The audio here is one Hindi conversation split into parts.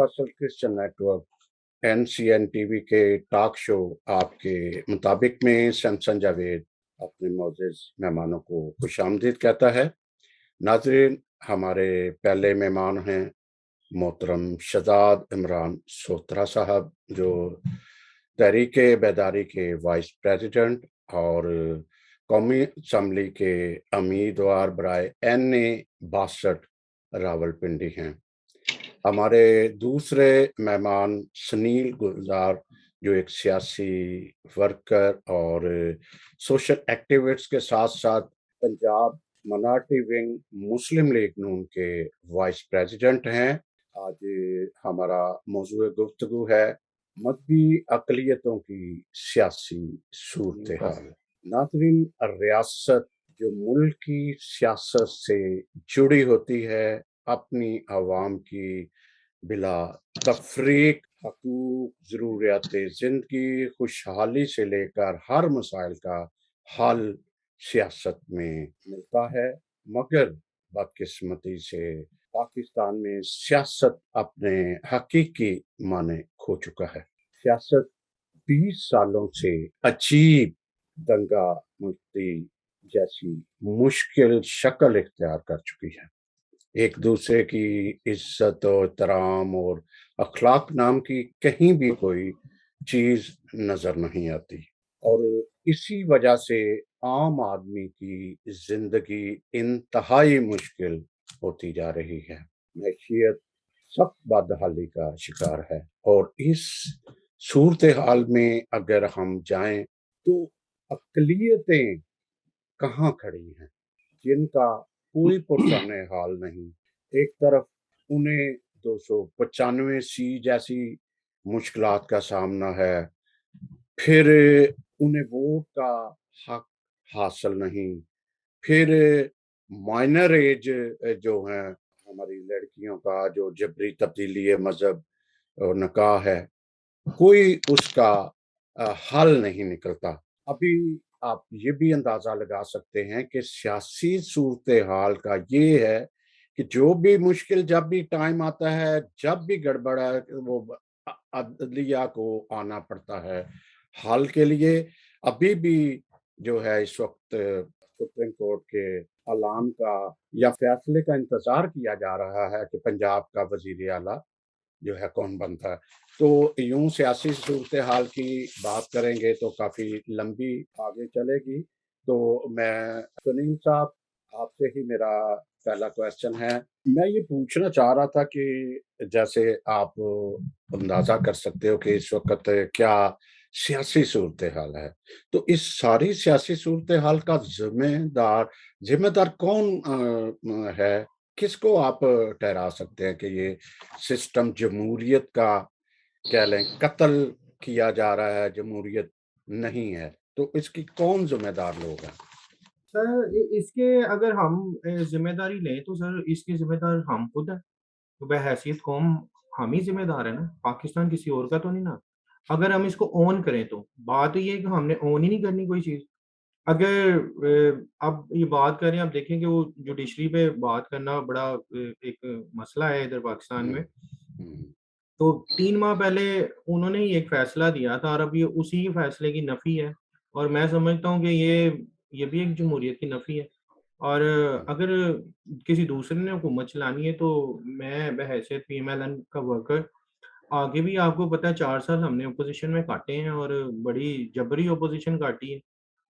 Universal Christian network NCN TV के टॉक शो आपके मुताबिक में सैमसन जावेद अपने मोअज़्ज़िज़ मेहमानों को खुशामदीद कहता है। नाज़रीन, हमारे पहले मेहमान हैं मोहतरम शहजाद इमरान सोहतरा साहब, जो तहरीक बेदारी के वाइस प्रेसिडेंट और कौमी असम्बली के उम्मीदवार बराए NA 62 रावलपिंडी हैं। हमारे दूसरे मेहमान सुनील गुलजार, जो एक सियासी वर्कर और सोशल एक्टिविस्ट के साथ-साथ पंजाब माइनॉरिटी विंग मुस्लिम लीग नून के वाइस प्रेसिडेंट हैं। आज हमारा मौज़ूए गुफ्तगू है मज़हबी अक़लियतों की सियासी सूरत-ए-हाल। नाज़रीन, रियासत जो मुल्क की सियासत से जुड़ी होती है, अपनी अवाम की बिला तफ़रीक हकूक़, ज़रूरियात ज़िंदगी, खुशहाली से लेकर हर मसाइल का हल सियासत में मिलता है। मगर बदकिस्मती से पाकिस्तान में सियासत अपने हकीकी माने खो चुका है। सियासत 20 सालों से अजीब दंगा मुफ्ती जैसी मुश्किल शक्ल इख्तियार कर चुकी है। एक दूसरे की इज्जत और एहतराम और अखलाक नाम की कहीं भी कोई चीज़ नज़र नहीं आती, और इसी वजह से आम आदमी की ज़िंदगी इंतहाई मुश्किल होती जा रही है। मैशियत सख्त बदहाली का शिकार है, और इस सूरत-ए-हाल में अगर हम जाएँ तो अक़लियतें कहाँ खड़ी हैं, जिनका कोई पुरसाने हाल नहीं। एक तरफ उन्हें 295 जैसी मुश्किलात का सामना है, फिर उन्हें वोट का हक हासिल नहीं, फिर माइनर एज जो हैं हमारी लड़कियों का जो जबरी तब्दीली मज़हब और निकाह है, कोई उसका हल नहीं निकलता। अभी आप ये भी अंदाज़ा लगा सकते हैं कि सियासी सूरत-ए-हाल का ये है कि जो भी मुश्किल जब भी टाइम आता है, जब भी गड़बड़ है, वो अदलिया को आना पड़ता है हल के लिए। अभी भी जो है इस वक़्त सुप्रीम कोर्ट के ऐलान का या फैसले का इंतज़ार किया जा रहा है कि पंजाब का वज़ीर आला जो है कौन बनता है। तो यूँ सियासी सूरत-ए-हाल की बात करेंगे तो काफ़ी लंबी आगे चलेगी। तो मैं सुनील साहब, आपसे ही मेरा पहला क्वेश्चन है। मैं ये पूछना चाह रहा था कि जैसे आप अंदाज़ा कर सकते हो कि इस वक़्त क्या सियासी सूरत-ए-हाल है। तो इस सारी सियासी सूरत-ए-हाल का ज़िम्मेदार कौन है? किसको आप ठहरा सकते हैं कि ये सिस्टम जमहूरियत का कह लें कत्ल किया जा रहा है, जमहूरियत नहीं है, तो इसकी कौन ज़िम्मेदार लोग हैं? सर इसके अगर हम ज़िम्मेदारी लें तो सर इसके ज़िम्मेदार हम खुद हैं। तो बहैसियत कौम हम ही ज़िम्मेदार हैं ना, पाकिस्तान किसी और का तो नहीं ना। अगर हम इसको ऑन करें तो बात ये है कि हमने ऑन ही नहीं करनी कोई चीज़। अगर अब ये बात करें, आप देखें कि वो जुडिशरी पे बात करना बड़ा एक मसला है इधर पाकिस्तान हुँ, में। हुँ, तो 3 माह पहले उन्होंने ही एक फ़ैसला दिया था और अब ये उसी फ़ैसले की नफ़ी है, और मैं समझता हूँ कि ये भी एक जमहूरियत की नफ़ी है। और हुँ, अगर किसी दूसरे ने हुकूमत चलानी है तो मैं बहैसियत पीएमएलएन का वर्कर आगे भी आपको पता है 4 साल हमने अपोज़िशन में काटे हैं और बड़ी जबरी अपोज़िशन काटी है।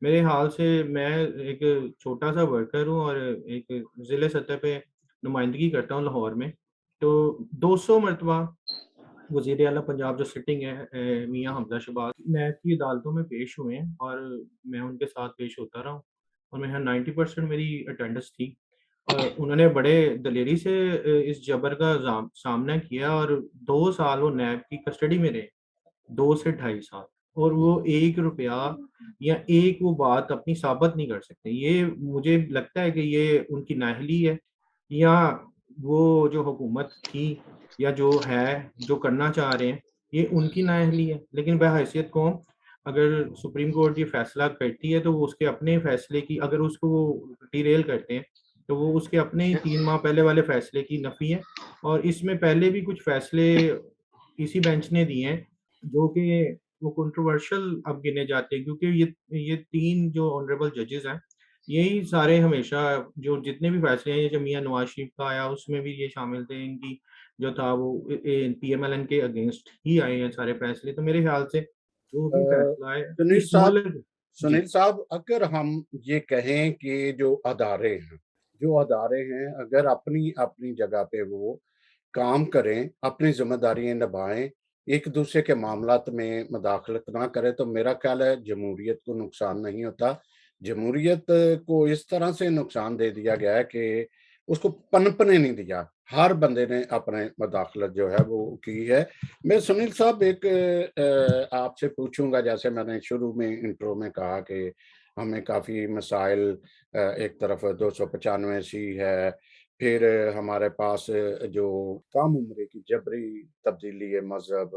मेरे हाल से मैं एक छोटा-सा वर्कर हूँ और एक ज़िले सतह पे नुमाइंदगी करता हूँ लाहौर में। तो 200 मरतबा वज़ीर आला पंजाब जो सिटिंग है मियाँ हमज़ा शहबाज़ नैब की अदालतों में पेश हुए हैं और मैं उनके साथ पेश होता रहा हूँ और मैं यहाँ 90% मेरी अटेंडेंस थी। उन्होंने बड़े दलेरी से इस जबर का सामना किया और 2 साल वो नैब की कस्टडी में रहे, 2 से ढाई साल, और हुँ, वो ₹1 या एक वो बात अपनी साबित नहीं कर सकते। ये मुझे लगता है कि ये उनकी नाअहली है, या वो जो हुकूमत थी या जो है, जो करना चाह रहे हैं, ये उनकी नाअहली है। लेकिन बहैसियत कौम, अगर सुप्रीम कोर्ट ये फैसला करती है तो वो उसके अपने फैसले की, अगर उसको वो डिरेल करते हैं, तो वो उसके अपने ही 3 माह पहले वाले फैसले की नफ़ी है और इसमें पहले भी कुछ फैसले इसी बेंच ने दिए हैं, जो कि वो कंट्रोवर्शियल अब गिने जाते हैं क्योंकि ये 3 जो ऑनरेबल जजेस हैं, यही सारे हमेशा जो जितने भी फैसले हैं, ये जो मियाँ नवाज़ शरीफ का आया उसमें भी ये शामिल थे, इनकी जो था वो पीएमएलएन के अगेंस्ट ही आए हैं सारे फैसले। तो मेरे ख्याल से जो भी अ, फैसला है सुनील इस साहब मुल्क जी, सुनील साहब, अगर हम ये कहें कि जो अदारे हैं, अगर अपनी अपनी जगह पे वो काम करें, अपनी ज़िम्मेदारियाँ निभाएँ, एक-दूसरे के मामलात में मुदाखलत ना करें, तो मेरा ख़्याल है जमहूरियत को नुकसान नहीं होता। जमहूरियत को इस तरह से नुकसान दे दिया गया है कि उसको पनपने नहीं दिया। हर बंदे ने अपने मुदाखलत जो है वो की है। मैं सुनील साहब एक आपसे पूछूँगा, जैसे मैंने शुरू में इंट्रो में कहा कि हमें काफ़ी मसाइल, एक तरफ 295 सी है, फिर हमारे पास जो कम उम्र की जबरी तब्दीली मज़हब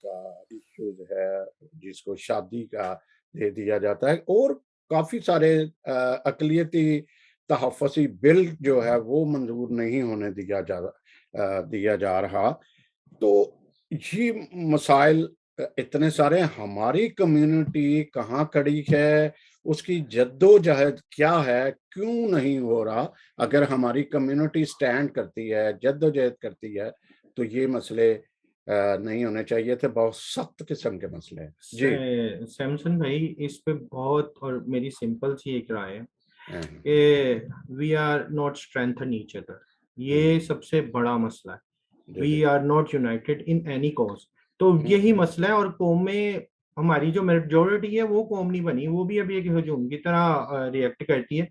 का इश्यूज़ है, जिसको शादी का दे दिया जाता है, और काफ़ी सारे अक़लियती तहफ़्फ़ुज़ी बिल जो है वो मंज़ूर नहीं होने दिया जा रहा। तो ये मसाइल इतने सारे हैं, हमारी कम्युनिटी कहाँ खड़ी है, उसकी जद्दोजहद क्या है, क्यों नहीं हो रहा? अगर हमारी कम्युनिटी स्टैंड करती है, जद्दोजहद करती है, तो ये मसले नहीं होने चाहिए थे, बहुत सख्त किस्म के मसले हैं। जी। सैमसन भाई इस पे बहुत और मेरी सिंपल सी एक राय है हाँ, कि we are not strengthen each other, हुँ, ये सबसे बड़ा मसला है। जी, वी जी। Are not united in any cause, तो हुँ, यही मसला है। और कौमें, हमारी जो मेजोरिटी है वो कौम नहीं बनी, वो भी अभी एक हजूम की तरह रिएक्ट करती है।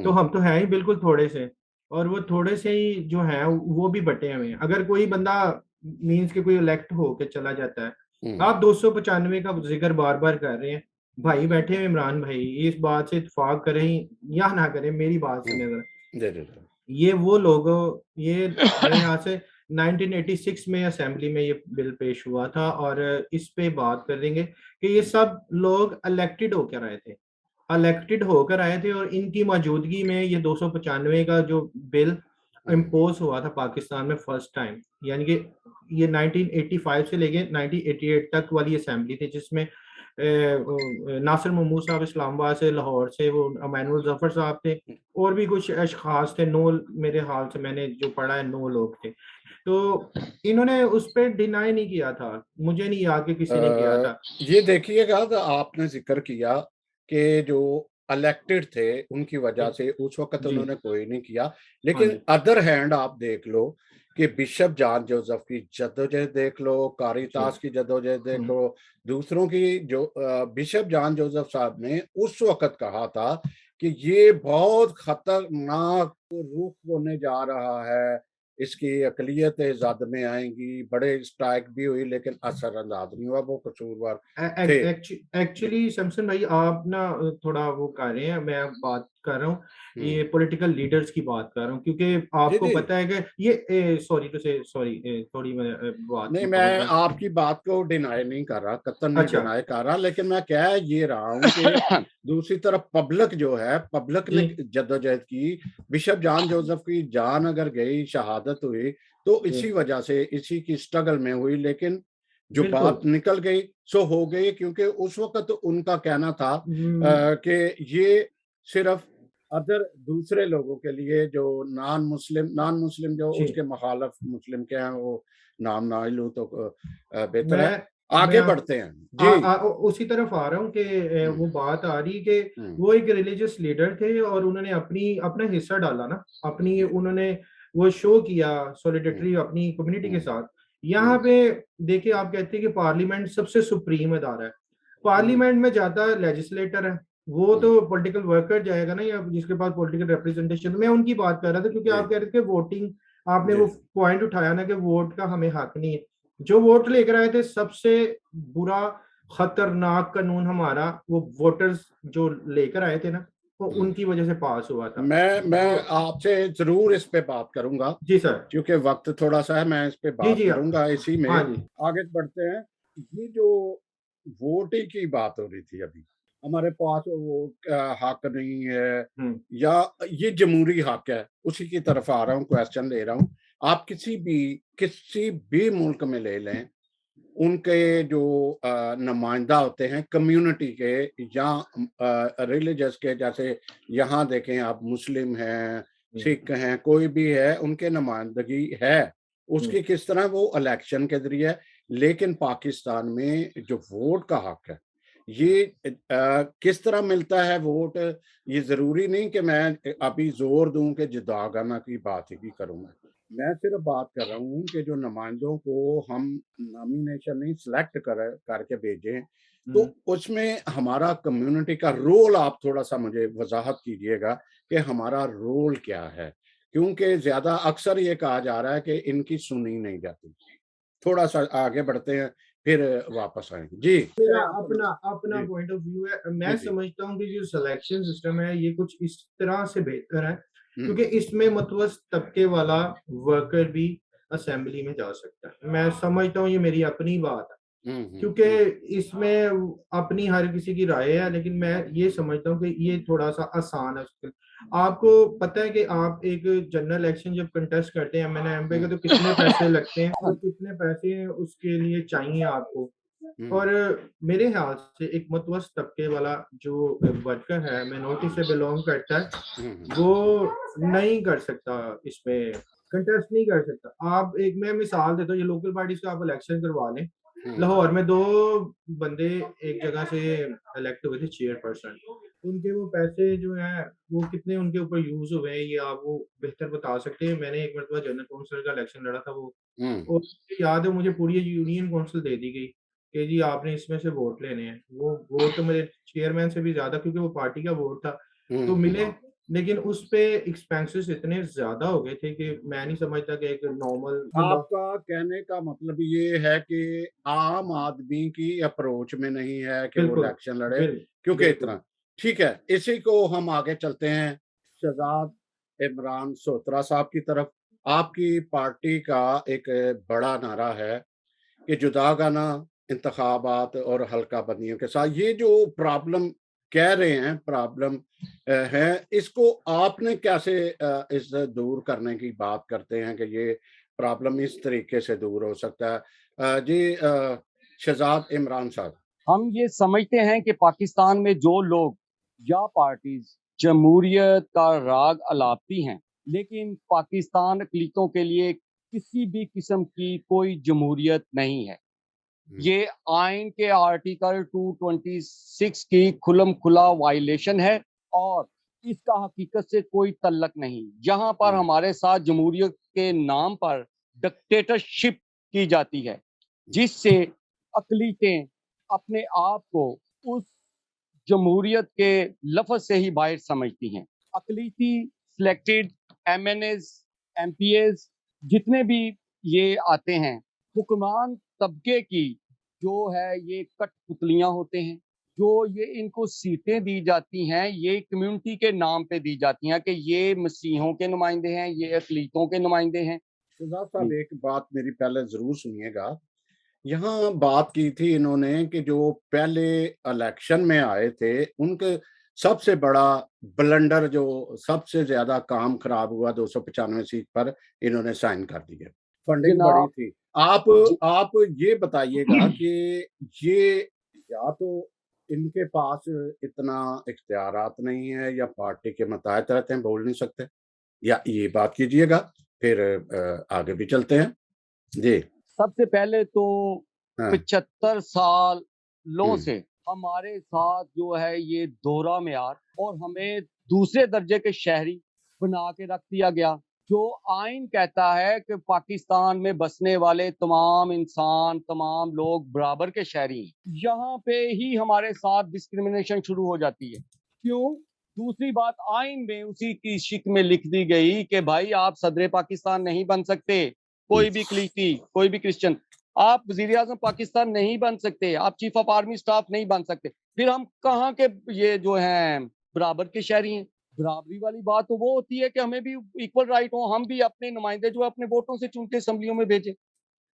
तो हुँ, हम तो है ही बिल्कुल थोड़े से, और वो थोड़े से ही जो है वो भी बटे हुए हैं। अगर कोई बंदा मीन्स के कोई इलेक्ट होके चला जाता है, हुँ, आप 295 का जिक्र बार बार कर रहे हैं, भाई बैठे हुए इमरान भाई इस बात से इत्तेफाक करें या ना करें, मेरी बात हुँ, सुने जरा। जी, जी, जी। ये वो लोग, ये मेरे यहाँ से 1986 में असेंबली में ये बिल पेश हुआ था और इस पे बात करेंगे कि ये सब लोग इलेक्टेड होकर आए थे और इनकी मौजूदगी में ये 295 का जो बिल हुँ, इम्पोज हुआ था पाकिस्तान में फर्स्ट टाइम। यानी कि ये 1985 से लेके 1988 तक वाली असेंबली थी, जिसमें नासिर महमूद साहब इस्लामाबाद से, लाहौर से, वो अमानुल जफर साहब थे, हुँ। और भी कुछ अशखास थे, 9 मेरे हाल से मैंने जो पढ़ा है 9 लोग थे। तो इन्होंने उस पे डिनाई नहीं किया था, मुझे नहीं याद कि किसी ने किया अ, था। ये देखिएगा, तो आपने ज़िक्र किया कि जो इलेक्टेड थे, उनकी जी, वजह से उस वक़्त जी, उन्होंने कोई नहीं किया। हाँ लेकिन जी, अदर हैंड आप देख लो कि बिशप जॉन जोसेफ की जद्दोजहद देख लो, जी, कारितास की जद्दोजहद देख हुँ, लो, दूसरों की जो बिशप जॉन जोसेफ साहब ने उस वक़्त कहा था कि ये बहुत खतरनाक रुख होने जा रहा है, इसकी अक़लियतें ज़द में आएँगी, बड़े स्ट्राइक भी हुई लेकिन असरअंदाज़ नहीं हुआ, वो कसूरवार थे। जी। एक्चुअली शमसन भाई आप ना थोड़ा वो कर रहे हैं, मैं बात कर रहा हूँ, हुँ। ये पॉलिटिकल लीडर्स की बात कर रहा हूँ, क्योंकि जी, आपको जी। पता है कि ये सॉरी टू से सॉरी, थोड़ी मैं बात नहीं, मैं मुकम्मल कर। आपकी बात को डिनाई नहीं कर रहा, कतई नहीं अच्छा, डिनाई कर रहा, लेकिन मैं कह ये रहा हूँ कि दूसरी तरफ पब्लिक जो है, पब्लिक जी, ने जद्दोजहद की, बिशप जॉन जोसेफ की जान अगर गई, शहादत हुई, तो जी, इसी वजह से, इसी की स्ट्रगल में हुई, लेकिन जो बिल्कुल। बात निकल गई, सो हो गई, क्योंकि उस वक़्त उनका कहना था उम, कि ये सिर्फ़ अदर दूसरे लोगों के लिए, जो नॉन मुस्लिम जो जी, उसके मुखालिफ मुस्लिम के हैं, वो नाम ना ही लूँ तो बेहतर है। मैं आगे आप बढ़ते हैं। जी। उसी तरफ आ रहा हूँ कि हुँ, वो बात आ रही कि हुँ, वो एक रिलीजियस लीडर थे और उन्होंने अपना हिस्सा डाला ना, अपनी जी। उन्होंने वो शो किया हुँ, सॉलिडेरिटी अपनी कम्युनिटी के हुँ, साथ। यहाँ हुँ, पे देखिए, आप कहते हैं कि पार्लियामेंट सबसे सुप्रीम अदारा है। हुँ, पार्लियामेंट में जाता लेजिस्लेटर है, वो हुँ, तो पॉलिटिकल वर्कर जाएगा ना, या जिसके पास पॉलिटिकल रिप्रेजेंटेशन। मैं उनकी बात कर रहा था क्योंकि जी, आप कह रहे थे कि वोटिंग, आपने जी। वो पॉइंट उठाया ना कि वोट का हमें हक नहीं है। जो वोट लेकर आए थे, सबसे बुरा खतरनाक कानून हमारा, वो वोटर्स जो लेकर आए थे ना, वो हुँ। उनकी वजह से पास हुआ था। मैं तो आपसे ज़रूर इस पे बात करूँगा, जी सर। क्योंकि वक़्त थोड़ा-सा है, मैं इस पे जी, बात जी। करूँगा इसी में। हाँ जी। आगे बढ़ते हैं। ये जो वोटिंग की बात हो रही थी अभी, हमारे पास वो हक नहीं है, हुँ, या ये जमहूरी हक है, उसी की तरफ आ रहा हूँ, क्वेश्चन ले रहा हूँ। आप किसी भी मुल्क में ले लें, उनके जो नुमाइंदा होते हैं कम्युनिटी के या रिलीजियस के, जैसे यहाँ देखें आप, मुस्लिम हैं, हुँ, सिख हैं, कोई भी है, उनके नुमाइंदगी है, हुँ, उसकी किस तरह वो इलेक्शन के ज़रिए है। लेकिन पाकिस्तान में जो वोट का हक है, ये किस तरह मिलता है वोट? ये ज़रूरी नहीं कि मैं अभी ज़ोर दूँ कि जुदागाना की बात ही करूँगा। मैं सिर्फ बात कर रहा हूँ कि जो नुमाइंदों को हम नॉमिनेशन नहीं सेलेक्ट करके भेजें, तो हुँ। उसमें हमारा कम्युनिटी का रोल आप थोड़ा-सा मुझे वज़ाहत कीजिएगा कि हमारा रोल क्या है? क्योंकि ज़्यादा अक्सर ये कहा जा रहा है कि इनकी सुनी नहीं जाती। थोड़ा-सा आगे बढ़ते हैं, फिर वापस आएँगे। जी। मेरा करें आप अपना अपना जी, पॉइंट ऑफ व्यू है। जी, मैं जी। समझता हूँ कि जो सिलेक्शन सिस्टम है ये कुछ इस तरह से बेहतर है, हुँ, क्योंकि इसमें मतवस्त तबके वाला वर्कर भी असेंबली में जा सकता है। मैं समझता हूँ ये मेरी अपनी बात है। हुँ, हुँ, क्योंकि हुँ, इसमें अपनी हर किसी की राय है, लेकिन मैं ये समझता हूँ कि ये थोड़ा-सा आसान है उसके। आपको पता है कि आप एक जनरल इलेक्शन जब कंटेस्ट करते हैं एमएनए, एमपी हुँ, के, तो कितने पैसे लगते हैं और कितने पैसे उसके लिए चाहिए आपको। हुँ, और मेरे ख्याल से एक मतवस्त तबके वाला जो वर्कर है, माइनॉरिटी से बिलॉन्ग करता है, हुँ, हुँ, वो नहीं कर सकता इसमें, कंटेस्ट नहीं कर सकता। आप एक मैं मिसाल देता हूँ, ये लोकल पार्टीज़ का आप इलेक्शन करवा लें। हुँ, लाहौर में 2 बंदे एक जगह से इलेक्ट हुए थे चेयरपर्सन। उनके वो पैसे जो हैं, वो कितने उनके ऊपर यूज़ हुए हैं, ये आप वो बेहतर बता सकते हैं। मैंने एक मरतबा जनरल कौंसिल का इलेक्शन लड़ा था, वो हुँ, और मुझे याद है, मुझे पूरी यूनियन कौंसिल दे दी गई कि जी आपने इसमें से वोट लेने हैं। वो वोट तो मेरे चेयरमैन से भी ज़्यादा, क्योंकि वो पार्टी का वोट था, हुँ, तो हुँ। मिले, लेकिन उस पे एक्सपेंसेस इतने ज़्यादा हो गए थे कि मैं नहीं समझता कि एक नॉर्मल बंदा। आपका कहने का मतलब ये है कि आम आदमी की अप्रोच में नहीं है कि वो बिल्कुल, इलेक्शन लड़े, बिल क्योंकि बिल्कुल। इतना ठीक है। इसी को हम आगे चलते हैं शहजाद इमरान सोहतरा साहब की तरफ। आपकी पार्टी का एक बड़ा नारा है कि जुदागाना इंतखाबात और हल्का बंदियों के साथ ये जो प्रॉब्लम कह रहे हैं, प्रॉब्लम है, इसको आपने कैसे इस दूर करने की बात करते हैं कि ये प्रॉब्लम इस तरीके से दूर हो सकता है? जी, शहजाद इमरान साहब। हम ये समझते हैं कि पाकिस्तान में जो लोग या पार्टीज जमहूरियत का राग अलापती हैं, लेकिन पाकिस्तान अक़लीतों के लिए किसी भी किस्म की कोई जमहूरियत नहीं है। हुँ, ये आइन के आर्टिकल 226 की खुल्म खुला वायलेशन है और इसका हकीकत से कोई तल्लक नहीं। यहाँ पर हुँ, हमारे साथ जमहूरियत के नाम पर डिक्टेटरशिप की जाती है, हुँ, जिससे अक़लीतें अपने आप को उस जमहूरियत के लफ्ज़ से ही बाहर समझती हैं। अक़लीती सिलेक्टेड एमएनएज़, एमपीएज़ जितने भी ये आते हैं, हुक्मरान तबके की जो है ये कठपुतलियाँ होते हैं। जो ये इनको सीटें दी जाती हैं, ये कम्युनिटी के नाम पे दी जाती हैं कि ये मसीहों के नुमाइंदे हैं, ये अक़लीतों के नुमाइंदे हैं। शहजाद साहब जी। एक बात मेरी पहले ज़रूर सुनिएगा। यहाँ बात की थी इन्होंने कि जो पहले इलेक्शन में आए थे, उनके सबसे बड़ा ब्लंडर, जो सबसे ज़्यादा काम खराब हुआ, 295 सीट पर इन्होंने साइन कर दिए। फंडिंग बढ़ी जनाब थी। आप ज आप ये बताइएगा कि ये या तो इनके पास इतना इख्तियारात नहीं है, या पार्टी के मुताहत रहते हैं, बोल नहीं सकते, या ये बात कीजिएगा, फिर आगे भी चलते हैं। जी। सबसे पहले तो हाँ। 75 सालों हुँ, से हमारे साथ जो है ये दोहरा म्यार और हमें दूसरे दर्जे के शहरी बना के रख दिया गया। जो आइन कहता है कि पाकिस्तान में बसने वाले तमाम इंसान, तमाम लोग बराबर के शहरी हैं। यहाँ पे ही हमारे साथ डिस्क्रिमिनेशन शुरू हो जाती है। क्यों? दूसरी बात, आइन में उसी की शिक में लिख दी गई कि भाई आप सदर पाकिस्तान नहीं बन सकते। हुँ, कोई भी अक़लीती, कोई भी क्रिश्चियन, आप वज़ीर-ए-आज़म पाकिस्तान नहीं बन सकते, आप चीफ ऑफ आर्मी स्टाफ नहीं बन सकते। फिर हम कहाँ के ये जो हैं बराबर के शहरी हैं। बराबरी वाली बात तो वो होती है कि हमें भी इक्वल राइट हो, हम भी अपने नुमाइंदे जो है अपने वोटों से चुन के असेंबलियों में भेजें।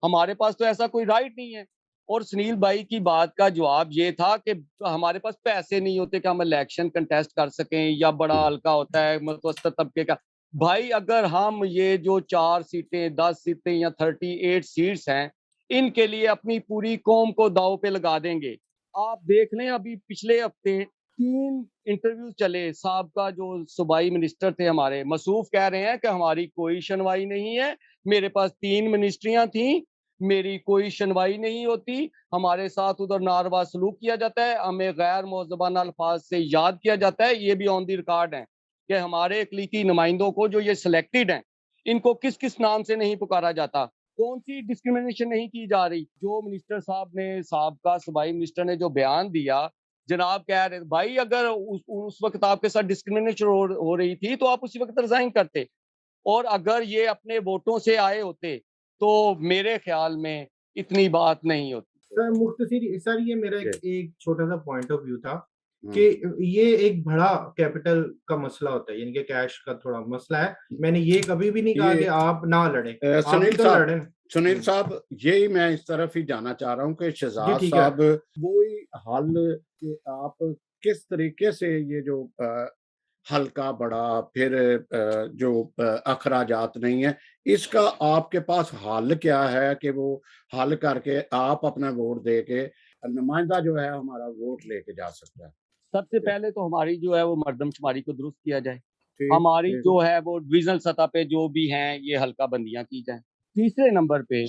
हमारे पास तो ऐसा कोई राइट नहीं है। और सुनील भाई की बात का जवाब ये था कि हमारे पास पैसे नहीं होते कि हम इलेक्शन कंटेस्ट कर सकें, या बड़ा हल्का होता है मुतवस्तित तबके का। भाई अगर हम ये जो 4 सीटें, 10 सीटें या 38 सीट्स हैं, इनके लिए अपनी पूरी कौम को दांव पे लगा देंगे। आप देख लें, अभी पिछले हफ्ते 3 इंटरव्यू चले। साहब जो सूबाई मिनिस्टर थे हमारे, मसूफ कह रहे हैं कि हमारी कोई सुनवाई नहीं है, मेरे पास 3 मिनिस्ट्रियां थी, मेरी कोई सुनवाई नहीं होती, हमारे साथ उधर नारवा सलूक किया जाता है, हमें गैर मौज़बाना अल्फाज से याद किया जाता है। ये भी ऑन दी रिकॉर्ड है कि हमारे इकलीती नुमाइंदों को जो ये सिलेक्टेड हैं, इनको किस किस नाम से नहीं पुकारा जाता, कौन सी डिस्क्रिमिनेशन नहीं की जा रही। जो मिनिस्टर साहब ने, साहब सूबाई मिनिस्टर ने जो बयान दिया, जनाब कह रहे भाई अगर उस वक्त आपके साथ डिस्क्रिमिनेशन हो रही थी तो आप उसी वक्त रिजाइन करते, और अगर ये अपने वोटों से आए होते तो मेरे ख्याल में इतनी बात नहीं होती। सर मुख्तसर सर, ये मेरा जी। एक छोटा सा पॉइंट ऑफ व्यू था हम्म। कि ये एक बड़ा कैपिटल का मसला होता है, यानी कि कैश का थोड़ा मसला है। मैंने ये कभी भी नहीं कहा कि ये आप ना लड़ें, आप भी सुनील तो साहब, लड़ें। सुनील साहब, यही मैं इस तरफ ही जाना चाह रहा हूँ कि जी शहजाद ठीक है। साहब वही हल कि आप किस तरीके से ये जो हल्का बड़ा फिर जो अखराजात नहीं है, इसका आपके पास हल क्या है कि वो हल करके आप अपना वोट दे के नुमाइंदा जो है हमारा वोट लेके जा सकता है। सबसे जी, पहले तो हमारी जो है वो मर्दमशुमारी को दुरुस्त किया जाए। ठीक हमारी ठीक। जो है वो डिविजनल सतह पे जो भी हैं ये हल्का बंदियां की जाएं। तीसरे नंबर पे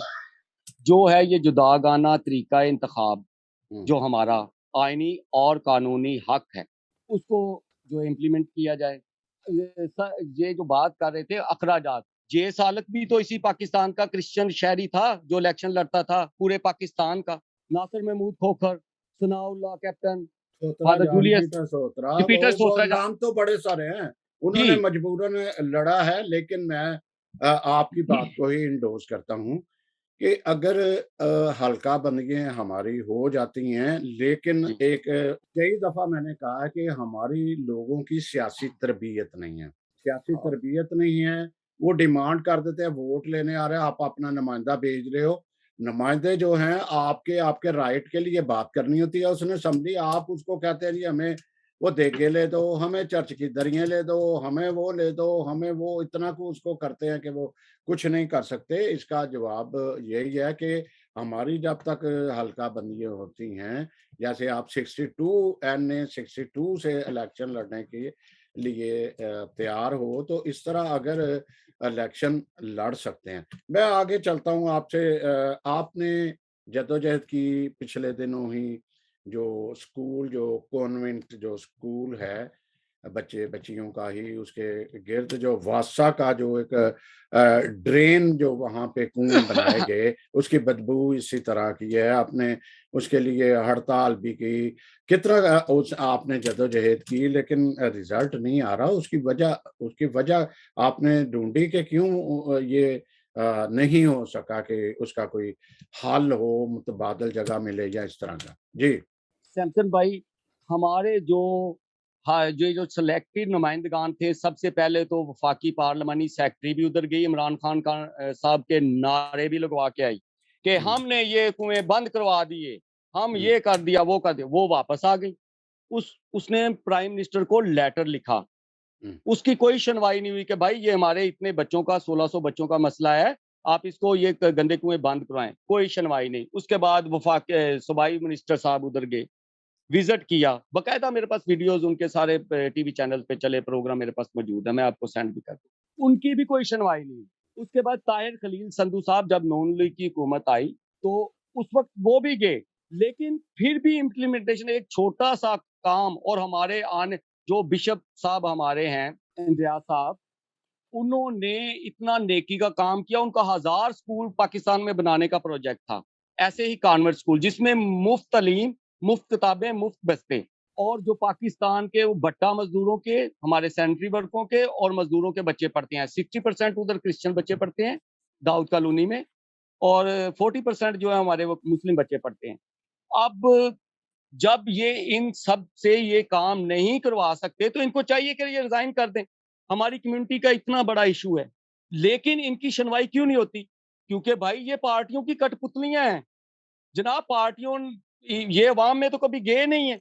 जो है ये जुदागाना तरीका इंतखाब, हम्म, जो हमारा आईनी और कानूनी हक है, उसको जो इम्प्लीमेंट किया जाए। ये जो बात कर रहे थे अखराजात, जे सालक भी तो इसी पाकिस्तान का क्रिश्चियन शहरी था जो इलेक्शन लड़ता था पूरे पाकिस्तान का। नासिर महमूद खोखर, सनाउल्लाह कैप्टन, सोतरा फादर जान जूलियस, पीटर सोतरा, पीटर वो सोत्रा। नाम तो बड़े सारे हैं। उन्होंने जी मजबूरन लड़ा है, लेकिन मैं आपकी बात को ही इंडोर्स करता हूँ कि अगर हल्का बंदियाँ हमारी हो जाती हैं, लेकिन जी एक कई दफ़ा मैंने कहा है कि हमारी लोगों की सियासी तरबियत नहीं है। सियासी हाँ, तरबियत नहीं है, वो डिमांड कर देते हैं, वोट लेने आ रहे हैं, आप अपना नुमाइंदा भेज रहे हो। नुमाइंदे जो हैं आपके आपके राइट के लिए बात करनी होती है उसने असेंबली, आप उसको कहते हैं जी हमें वो देगे ले दो, हमें चर्च की दरियाँ ले दो, हमें वो ले दो, हमें वो, इतना को उसको करते हैं कि वो कुछ नहीं कर सकते। इसका जवाब यही है कि हमारी जब तक हल्का बंदियाँ होती हैं, जैसे आप 62 एन 62 से इलेक्शन लड़ने के लिए तैयार हो, तो इस तरह अगर इलेक्शन लड़ सकते हैं। मैं आगे चलता हूँ आपसे। आपने जद्दोजहद की पिछले दिनों ही, जो स्कूल, जो कॉन्वेंट जो स्कूल है बच्चे बच्चियों का ही, उसके गिर्द जो वासा का जो एक ड्रेन जो वहाँ पे कुएँ बनाए गए, उसकी बदबू इसी तरह की है। आपने उसके लिए हड़ताल भी की, कितना उस आपने जद्दोजहद की, लेकिन रिज़ल्ट नहीं आ रहा। उसकी वजह आपने ढूँढी कि क्यों ये नहीं हो सका कि उसका कोई हल हो, मुतबादल जगह मिले या इस तरह का? जी। सैमसन भाई, हमारे जो, हाँ, जो सिलेक्टेड नुमाइंदगान थे, सबसे पहले तो वफाकी पार्लिमानी सेक्रेटरी भी उधर गई, इमरान खान का साहब के नारे भी लगवा के आई कि हुँ, हमने ये कुएं बंद करवा दिए, हम हुँ, ये कर दिया, वो कर दिया। वो वापस आ गई। उसने प्राइम मिनिस्टर को लेटर लिखा, हुँ, उसकी कोई सुनवाई नहीं हुई कि भाई ये हमारे इतने बच्चों का, 1600 बच्चों का मसला है, आप इसको ये गंदे कुएं बंद करवाएं। कोई सुनवाई नहीं। उसके बाद वफाक सूबाई मिनिस्टर साहब उधर गए, विजिट किया, बकायदा मेरे पास वीडियोस उनके सारे टीवी चैनल पे चले प्रोग्राम मेरे पास मौजूद है, मैं आपको सेंड भी कर दूं। उनकी भी कोई सुनवाई नहीं। उसके बाद ताहिर खलील संधू साहब, जब नून लीग की हुकूमत आई तो उस वक्त वो भी गए, लेकिन फिर भी इम्प्लीमेंटेशन, एक छोटा सा काम। और हमारे आने जो बिशप साहब हमारे हैं, इंदिया साहब, उन्होंने इतना नेकी का काम किया। उनका 1000 स्कूल पाकिस्तान में बनाने का प्रोजेक्ट था, ऐसे ही कॉन्वेंट स्कूल जिसमें मुफ्त तालीम, मुफ्त किताबें, मुफ्त बस्ते। और जो पाकिस्तान के वो भट्टा मजदूरों के, हमारे सेंट्री वर्कों के और मजदूरों के बच्चे पढ़ते हैं। 60% उधर क्रिश्चियन बच्चे पढ़ते हैं दाऊद कॉलोनी में, और 40% जो है हमारे वो मुस्लिम बच्चे पढ़ते हैं। अब जब ये इन सब से ये काम नहीं करवा सकते तो इनको चाहिए कि ये रिजाइन कर दें। हमारी कम्युनिटी का इतना बड़ा इशू है, लेकिन इनकी सुनवाई क्यों नहीं होती? क्योंकि भाई ये पार्टियों की कठपुतलियां हैं। जनाब पार्टियों ये अवाम में तो कभी गए नहीं है।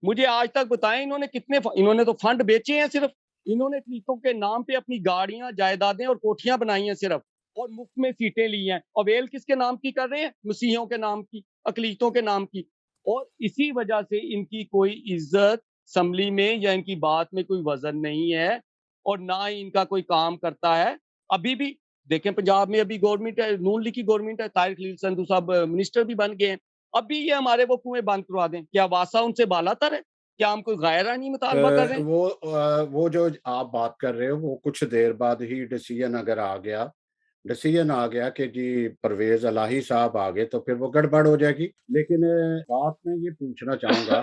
मुझे आज तक बताएं इन्होंने इन्होंने तो फंड बेचे हैं सिर्फ। इन्होंने अकलीतों के नाम पे अपनी गाड़ियां, जायदादें और कोठियां बनाई हैं सिर्फ, और मुफ्त में सीटें ली हैं। अवेल किसके नाम की कर रहे हैं? मसीहियों के नाम की, अकलीतों के नाम की। और इसी वजह से इनकी कोई इज्जत असम्बली में या इनकी बात में कोई वजन नहीं है, और ना ही इनका कोई काम करता है। अभी भी देखें, पंजाब में अभी गवर्नमेंट है, नून लीग की गवर्नमेंट है, तारिक खलील संधू साहब मिनिस्टर भी बन गए हैं। अभी ये हमारे वो कुएं बंद करवा दें, क्या वासा उनसे बालातर है? क्या हम कोई गैरानी मुतालबा कर रहे हैं? वो जो आप बात कर रहे हो, वो कुछ देर बाद ही डिसीजन आ गया कि जी परवेज इलाही साहब आ गए तो फिर वो गड़बड़ हो जाएगी। लेकिन बात मैं ये पूछना चाहूंगा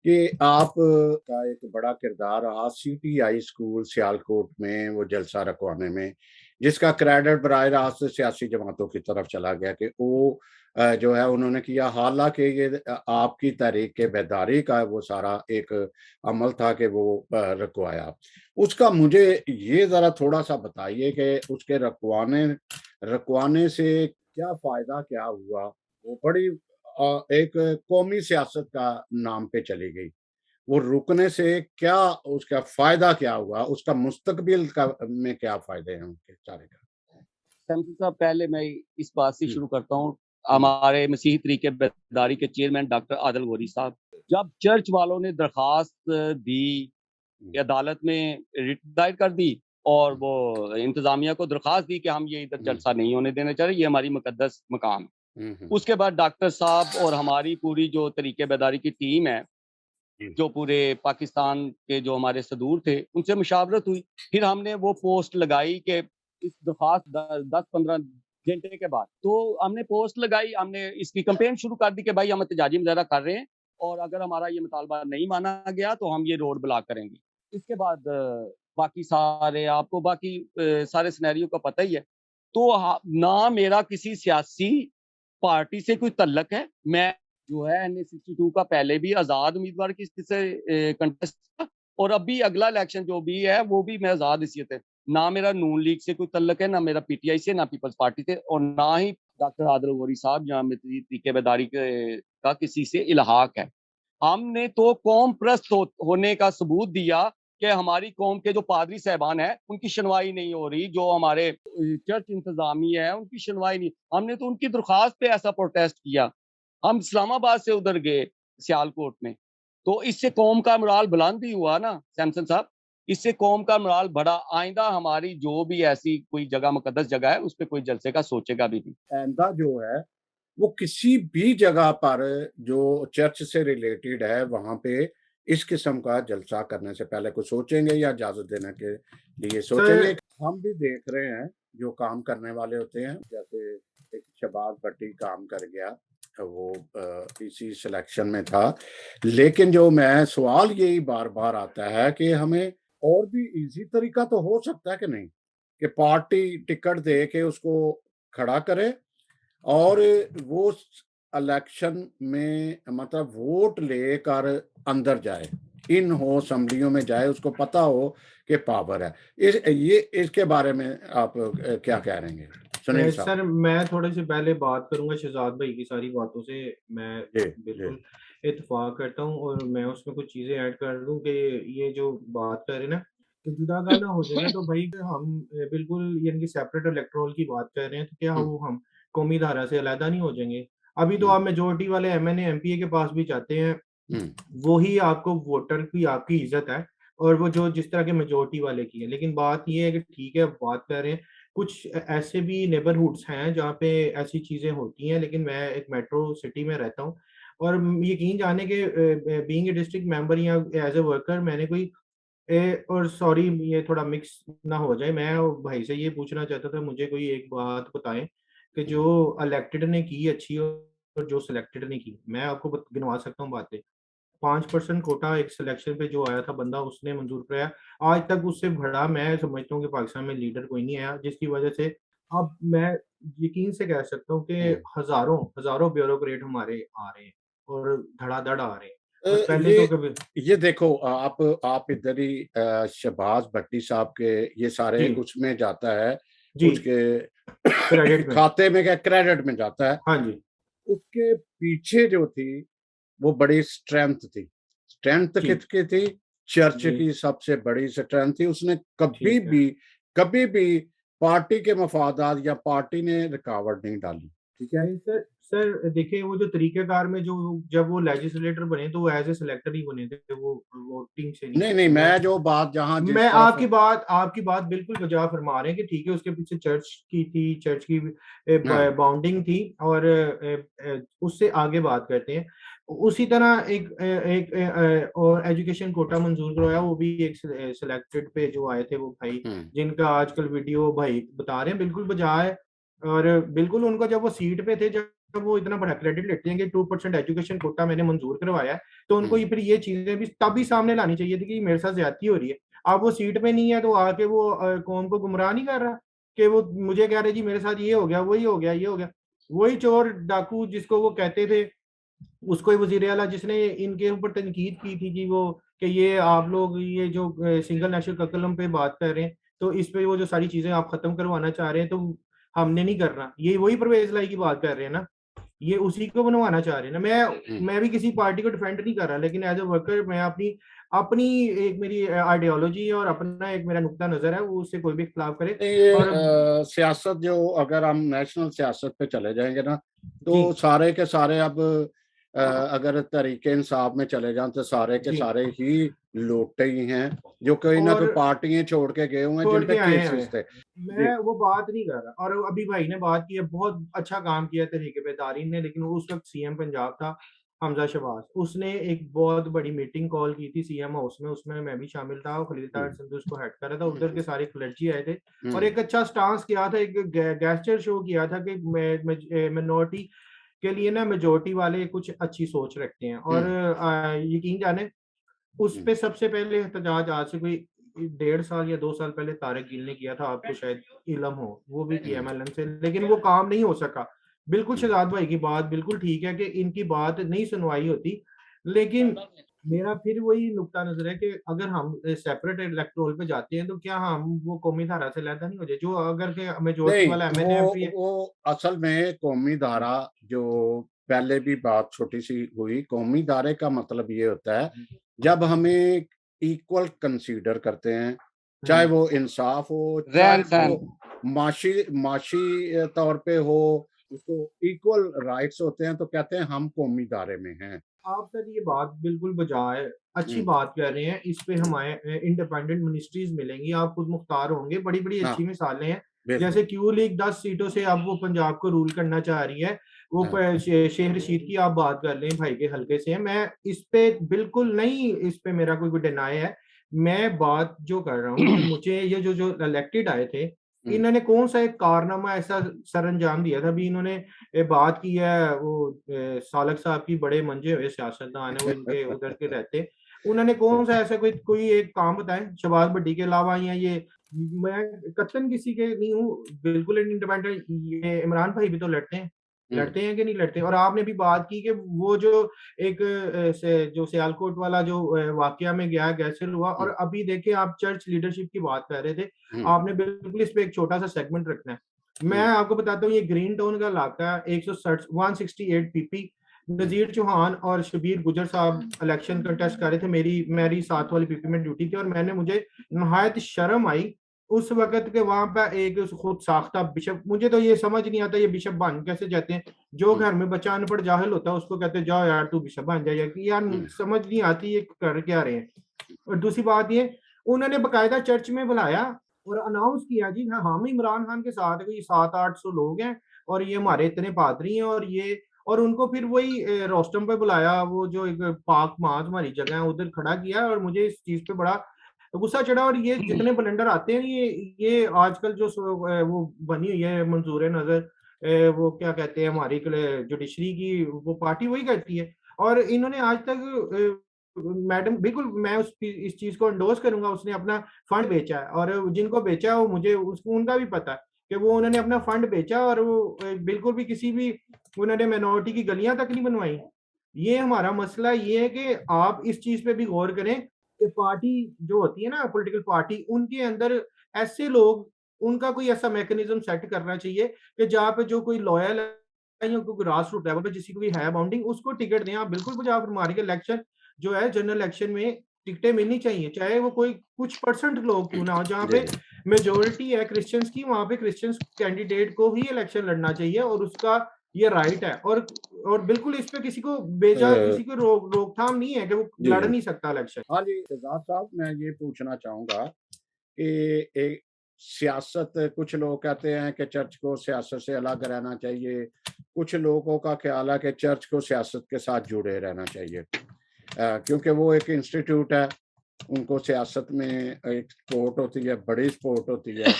कि आप का एक बड़ा किरदार रहा सीटीआई स्कूल सियालकोट में वो जलसा रखवाने में, जिसका क्रेडिट बराह रास्त सियासी जमातों की तरफ चला गया कि वो जो है उन्होंने किया। हालांकि ये आपकी तहरीक के बेदारी का वो सारा एक अमल था कि वो रखवाया। उसका मुझे ये ज़रा थोड़ा-सा बताइए कि उसके रखवाने से क्या फ़ायदा क्या हुआ? वो बड़ी एक कौमी सियासत का नाम पे चली गई। वो रुकने से क्या उसका फ़ायदा क्या हुआ? उसका मुस्तकबिल का में क्या फ़ायदे हैं उनके सारे का? शमसी साहब, पहले मैं इस बात से हुँ, शुरू करता हूँ। हुँ, हमारे मसीही तरीके बेदारी के चेयरमैन डॉक्टर आदिल गोरी साहब, जब चर्च वालों ने दरखास्त दी, हुँ, अदालत में रिट दायर कर दी, और हुँ, वो इंतजामिया को दरखास्त दी कि हम ये इधर हुँ, जलसा नहीं होने देना चाह रहे, ये हमारी मुकद्दस मकाम है। हुँ, हुँ, उसके बाद डॉक्टर साहब और हमारी पूरी जो तरीके बेदारी की टीम है, जी, जो पूरे पाकिस्तान के जो हमारे सदूर थे, उनसे मुशावरत हुई। फिर हमने वो पोस्ट लगाई कि इस दरखास्त 10-15 घंटे के बाद, तो हमने पोस्ट लगाई, हमने इसकी कैंपेन शुरू कर दी कि भाई हम एहतजाजी मुजाहरा कर रहे हैं, और अगर हमारा ये मुतालबा नहीं माना गया तो हम ये रोड ब्लॉक करेंगे। इसके बाद बाकी सारे आपको बाकी सारे सिनेरियो का पता ही है। तो ना मेरा किसी सियासी पार्टी से कोई तल्लक है। मैं जो है एनए 62 का पहले भी आज़ाद उम्मीदवार की से कंटेस्ट था, और अभी अगला इलेक्शन जो भी है वो भी मैं आज़ाद हैसियत है। ना मेरा नून लीग से कोई तल्लक है, ना मेरा पीटीआई से, ना पीपल्स पार्टी से, और ना ही डॉक्टर आदिल गौरी साहब या मेरी तरीके-बेदारी के का किसी से इल्हाक है। हमने तो कौम प्रस्त होने का सबूत दिया कि हमारी कौम के जो पादरी साहबान हैं, उनकी सुनवाई नहीं हो रही, जो हमारे चर्च इंतज़ामिया है, उनकी सुनवाई नहीं। हमने तो उनकी दरख्वास्त पे ऐसा प्रोटेस्ट किया। हम इस्लामाबाद से उधर गए, सियालकोट में। तो इससे कौम का मोराल बुलंद ही हुआ ना सैमसन साहब, इससे कौम का मोराल बढ़ा। आइंदा हमारी जो भी ऐसी कोई जगह मुकद्दस जगह है, उस पे कोई जलसे का सोचेगा भी नहीं। आइंदा जो है वो किसी भी जगह पर जो चर्च से रिलेटेड है वहाँ पे इस किस्म का जलसा करने से पहले कुछ सोचेंगे या इजाज़त देने के लिए सोचेंगे? सर हम भी देख रहे हैं जो काम करने वाले होते हैं, जैसे एक शहबाज भट्टी काम कर गया, वो इसी सिलेक्शन में था। लेकिन जो मैं सवाल यही बार-बार आता है कि हमें और भी ईज़ी तरीका तो हो सकता है कि नहीं? कि पार्टी टिकट दे के उसको खड़ा करे और वो इलेक्शन में मतलब वोट लेकर अंदर जाए, इन हो असेंबलियों में जाए, उसको पता हो कि पावर है। इसके बारे में आप क्या कह रहे हैं सुनील साहब? सर मैं थोड़े से पहले बात करूंगा शहजाद भाई की सारी बातों से मैं जी, जी। बिल्कुल इत्तेफाक करता हूँ, और मैं उसमें कुछ चीज़ें ऐड कर दूं कि ये जो बात कर रहे हैं ना कि जुदा गाना हो जाए, तो भाई हम बिल्कुल यानी कि सेपरेट इलेक्टोरल की बात कर रहे हैं, तो क्या हुँ, वो हम कौमी धारा से अलहदा नहीं हो जाएंगे? अभी तो हुँ, आप मेजोरिटी वाले एमएनए एमपीए के पास भी जाते हैं, हुँ, वो ही आपको वोटर की आपकी इज्जत है, और वो जो जिस तरह के मेजोरिटी वाले की है। लेकिन बात ये है कि ठीक है, बात कर रहे हैं, कुछ ऐसे भी नेबरहुड्स हैं जहाँ पे ऐसी चीज़ें होती हैं, लेकिन मैं एक मेट्रो सिटी में रहता हूँ, और यकीन जाने के बीइंग ए डिस्ट्रिक्ट मेंबर या एज़ अ वर्कर मैंने कोई और सॉरी ये थोड़ा मिक्स ना हो जाए, मैं भाई से ये पूछना चाहता था, मुझे कोई एक बात बताएँ कि हुँ। जो इलेक्टेड ने की अच्छी और जो सिलेक्टेड ने की, मैं आपको गिनवा सकता हूँ बातें। 5% कोटा एक सिलेक्शन पे जो आया था बंदा, उसने मंजूर कराया। आज तक उससे बड़ा मैं समझता हूँ कि पाकिस्तान में लीडर कोई नहीं आया, जिसकी वजह से अब मैं यकीन से कह सकता हूँ कि हुँ। हज़ारों हज़ारों ब्यूरोक्रेट हमारे आ रहे हैं और धड़ाधड़ आ रहे हैं, अ, और पहले ये तो कभी ये देखो आप इधर ही शहबाज भट्टी साहब के ये सारे जी, उसमें जाता है, जी, उसके क्रेडिट में। खाते में क्या क्रेडिट में जाता है। हाँ जी, उसके पीछे जो थी, वो बड़ी स्ट्रेंथ थी। स्ट्रेंथ जी, किसकी थी? चर्च जी, की सबसे बड़ी स्ट्रेंथ थी। उसने ठीक है। कभी भी पार्टी के मफादात या पार्टी ने रुकावट नहीं डाली। ठीक है? नहीं सर सर देखिए वो जो तरीक़ेकार में जो जब वो लेजिस्लेटर बने तो वो एज़ ए सिलेक्टर ही बने थे, वो वोटिंग से नहीं नहीं, नहीं, हुआ। मैं जो बात जहाँ जिस मैं तरफ आपकी बात बिल्कुल बजा फरमा रहे हैं कि ठीक है उसके पीछे चर्च की थी, चर्च की हाँ, बाउंडिंग थी और उससे आगे बात करते हैं। उसी तरह और एजुकेशन कोटा मंजूर करवाया वो भी एक सिलेक्टेड पे जो आए थे वो भाई हुँ, जिनका आजकल वीडियो भाई बता रहे हैं बिल्कुल बजा है और बिल्कुल उनको जब वो सीट पे थे जब वो इतना बड़ा क्रेडिट लेते हैं कि 2% एजुकेशन कोटा मैंने मंजूर करवाया है, तो उनको हुँ, ये फिर ये चीजें भी तभी सामने लानी चाहिए थी कि मेरे साथ ज्यादती हो रही है। अब वो सीट पे नहीं है तो आके वो कौम को गुमराह नहीं कर रहा कि वो मुझे कह रहे जी मेरे साथ ये हो गया, वही हो गया, ये हो गया। वही चोर डाकू जिसको वो कहते थे, उसको ही वजीर आला जिसने इनके ऊपर तनकीद की थी कि वो कि ये आप लोग ये जो सिंगल नेशनल करिकुलम पे बात कर रहे हैं, तो इस पे वो जो सारी चीजें आप खत्म करवाना चाह रहे हैं, तो हमने नहीं करना। ये वही परवेज लाई की बात कर रहे हैं ना, ये उसी को बनवाना चाह रहे हैं ना। हुँ। मैं भी किसी पार्टी को डिफेंड नहीं कर रहा, लेकिन एज ए वर्कर मैं अपनी अपनी एक मेरी आइडियोलॉजी और अपना एक मेरा नुक्ता नजर है, वो उससे कोई भी इख्तिलाफ करे। नहीं, ये और सियासत जो अगर हम नेशनल सियासत पे चले जाएँगे ना, जी तो सारे के सारे अब अगर तहरीक इंसाफ में चले जाएँ तो सारे के जी सारे ही लोटे ही हैं, जो कोई ना कोई और पार्टियाँ छोड़ के गए हुए हैं छोड़ जिन पे के आए केसेस हैं। थे। जी, मैं वो बात नहीं कर रहा और अभी भाई ने बात की है, बहुत अच्छा काम किया तरीके पे दारिन ने, लेकिन उस वक्त सीएम पंजाब था हमजा शहबाज। उसने एक बहुत बड़ी मीटिंग कॉल की थी सीएम हाउस में, उसमें मैं भी शामिल था, खलील हुँ, तारड़ संधू उसको हेड कर रहा था, उधर के सारे क्लर्जी आए थे और हुँ, एक अच्छा स्टांस किया था, एक गेस्चर शो किया था कि मिनॉरिटी के लिए ना मेजोरिटी वाले कुछ अच्छी सोच रखते हैं हुँ, और यकीन जाने उस हुँ, पे सबसे पहले एहतजाज आज से कोई 1.5 साल या 2 साल पहले तारिक गिल ने किया था, आपको शायद इल्म हो, वो भी हुँ, पीएमएलएन से, लेकिन वो काम नहीं हो सका। बिल्कुल हुँ। शहजाद भाई की बात बिल्कुल ठीक है कि इनकी बात नहीं सुनवाई होती, लेकिन मेरा फिर वही नुक्ता नज़र है कि अगर हम सेपरेट इलेक्टोरल पे जाते हैं, तो क्या हम वो कौमी धारा से अलहदा नहीं हो जाए? जो अगर के मेजॉरिटी नहीं, वाला एमएलए एमपी है। वो असल में कौमी धारा जो पहले भी बात छोटी-सी हुई, कौमी धारे का मतलब ये होता है, जब हमें इक्वल कंसीडर करते हैं, चाहे हुँ, वो इंसाफ हो, चाहे रहन सहन वो माशी माशी तौर पे हो, उसको इक्वल राइट्स होते हैं, तो कहते हैं हम कौमी धारे में हैं। आप सर ये बात बिल्कुल बजाय अच्छी हुँ, बात कर रहे हैं, इस पे हमारे इंडिपेंडेंट मिनिस्ट्रीज़ मिलेंगी, आप खुद मुख्तार होंगे, बड़ी-बड़ी हाँ, अच्छी मिसालें हैं। बिल्कुल। जैसे क्यू लीग 10 सीटों से अब वो पंजाब को रूल करना चाह रही है, वो हाँ, प शे शेख रशीद की आप बात कर लें, भाई के हलके से हैं, मैं इस पे बिल्कुल नहीं, इस पे मेरा कोई डिनाई है। मैं बात जो कर रहा हूँ कि मुझे ये जो इलेक्टेड आए थे, हुँ, इन्होंने कौन-सा एक कारनामा ऐसा सरअंजाम दिया था। अभी इन्होंने बात की है वो सालक साहब की, बड़े मंजे हुए सियासतदान है, वो इनके उधर के रहते। उन्होंने कौन-सा ऐसा कोई कोई एक काम बताएँ शहबाज भट्टी के अलावा, या ये मैं कतई किसी के नहीं हूँ, बिल्कुल इंडिपेंडेंट, ये इमरान भाई भी तो लड़ते हैं। हुँ, लड़ते हैं कि नहीं लड़ते? और आपने भी बात की कि वो जो एक से जो सियालकोट वाला जो वाकया में गया गैसर हुआ, हुँ, और अभी देखिए आप चर्च लीडरशिप की बात कर रहे थे। हुँ, आपने बिल्कुल इस पे एक छोटा-सा सेगमेंट रखना है। मैं हुँ, आपको बताता हूँ, ये ग्रीन टाउन का इलाका है, 168 पीपी। हुँ, नज़ीर चौहान और शब्बीर गुज्जर साहब इलेक्शन कंटेस्ट कर रहे थे, मेरी साथ वाली पीपी में ड्यूटी थी और मुझे नहायत शर्म आई उस वक़्त के वहाँ पे एक खुद साख्ता बिशप, मुझे तो ये समझ नहीं आता ये बिशप बन कैसे जाते हैं? जो हुँ, घर में बच्चा अनपढ़ जाहिल होता है उसको कहते हैं जाओ यार तू बिशप बन जा, या कि यार हुँ, समझ नहीं आती ये कर क्या रहे हैं। और दूसरी बात ये, उन्होंने बाकायदा चर्च में बुलाया और अनाउंस किया जी हाँ, हम इमरान खान के साथ कोई 700-800 लोग हैं और ये हमारे इतने पादरी हैं और ये, और उनको फिर वही रोस्टम पे बुलाया, वो जो एक पाक माज हमारी जगह है उधर खड़ा किया, और मुझे इस चीज़ पे बड़ा गुस्सा चढ़ा। और ये जितने ब्लंडर आते हैं, ये आजकल जो वो बनी हुई है मंजूर नज़र, वो क्या कहते हैं हमारी जुडिशरी की वो पार्टी वही करती है। और इन्होंने आज तक मैडम बिल्कुल मैं इस चीज़ को एंडोर्स करूँगा, उसने अपना फंड बेचा है और जिनको बेचा है वो मुझे उसको उनका भी पता है कि वो उन्होंने अपना फंड बेचा और वो बिल्कुल भी किसी भी उन्होंने माइनॉरिटी की गलियाँ तक नहीं बनवाई। ये हमारा मसला ये है कि आप इस चीज़ पे भी गौर करें कि पार्टी जो होती है ना पॉलिटिकल पार्टी, उनके अंदर ऐसे लोग, उनका कोई ऐसा मैकेनिज़्म सेट करना चाहिए कि जहाँ पे जो कोई लॉयल है या कोई ग्रास रूट लेवल पे किसी को भी है बाउंडिंग, उसको टिकट दें। आप बिल्कुल मुझे आप फरमा रही हैं, इलेक्शन जो है जनरल इलेक्शन में टिकटें मिलनी चाहिए, चाहे वो कोई कुछ परसेंट लोग क्यों ना हो। जहाँ जी, पे जी। मेजॉरिटी है क्रिश्चियंस की, वहाँ पे क्रिश्चियंस कैंडिडेट को ही इलेक्शन लड़ना चाहिए और उसका ये राइट है। और बिल्कुल इस पे किसी को बेजा अ, किसी को रोकथाम नहीं है कि वो जी, लड़ जी। नहीं सकता इलेक्शन। हाँ जी, शहज़ाद साहब मैं ये पूछना चाहूँगा कि एक सियासत कुछ लोग कहते हैं कि चर्च को सियासत से अलग रहना चाहिए, कुछ लोगों का ख़्याल है कि चर्च को सियासत के साथ जुड़े रहना चाहिए। क्योंकि वो एक इंस्टीट्यूट है, उनको सियासत में एक सपोर्ट होती है, बड़ी सपोर्ट होती है।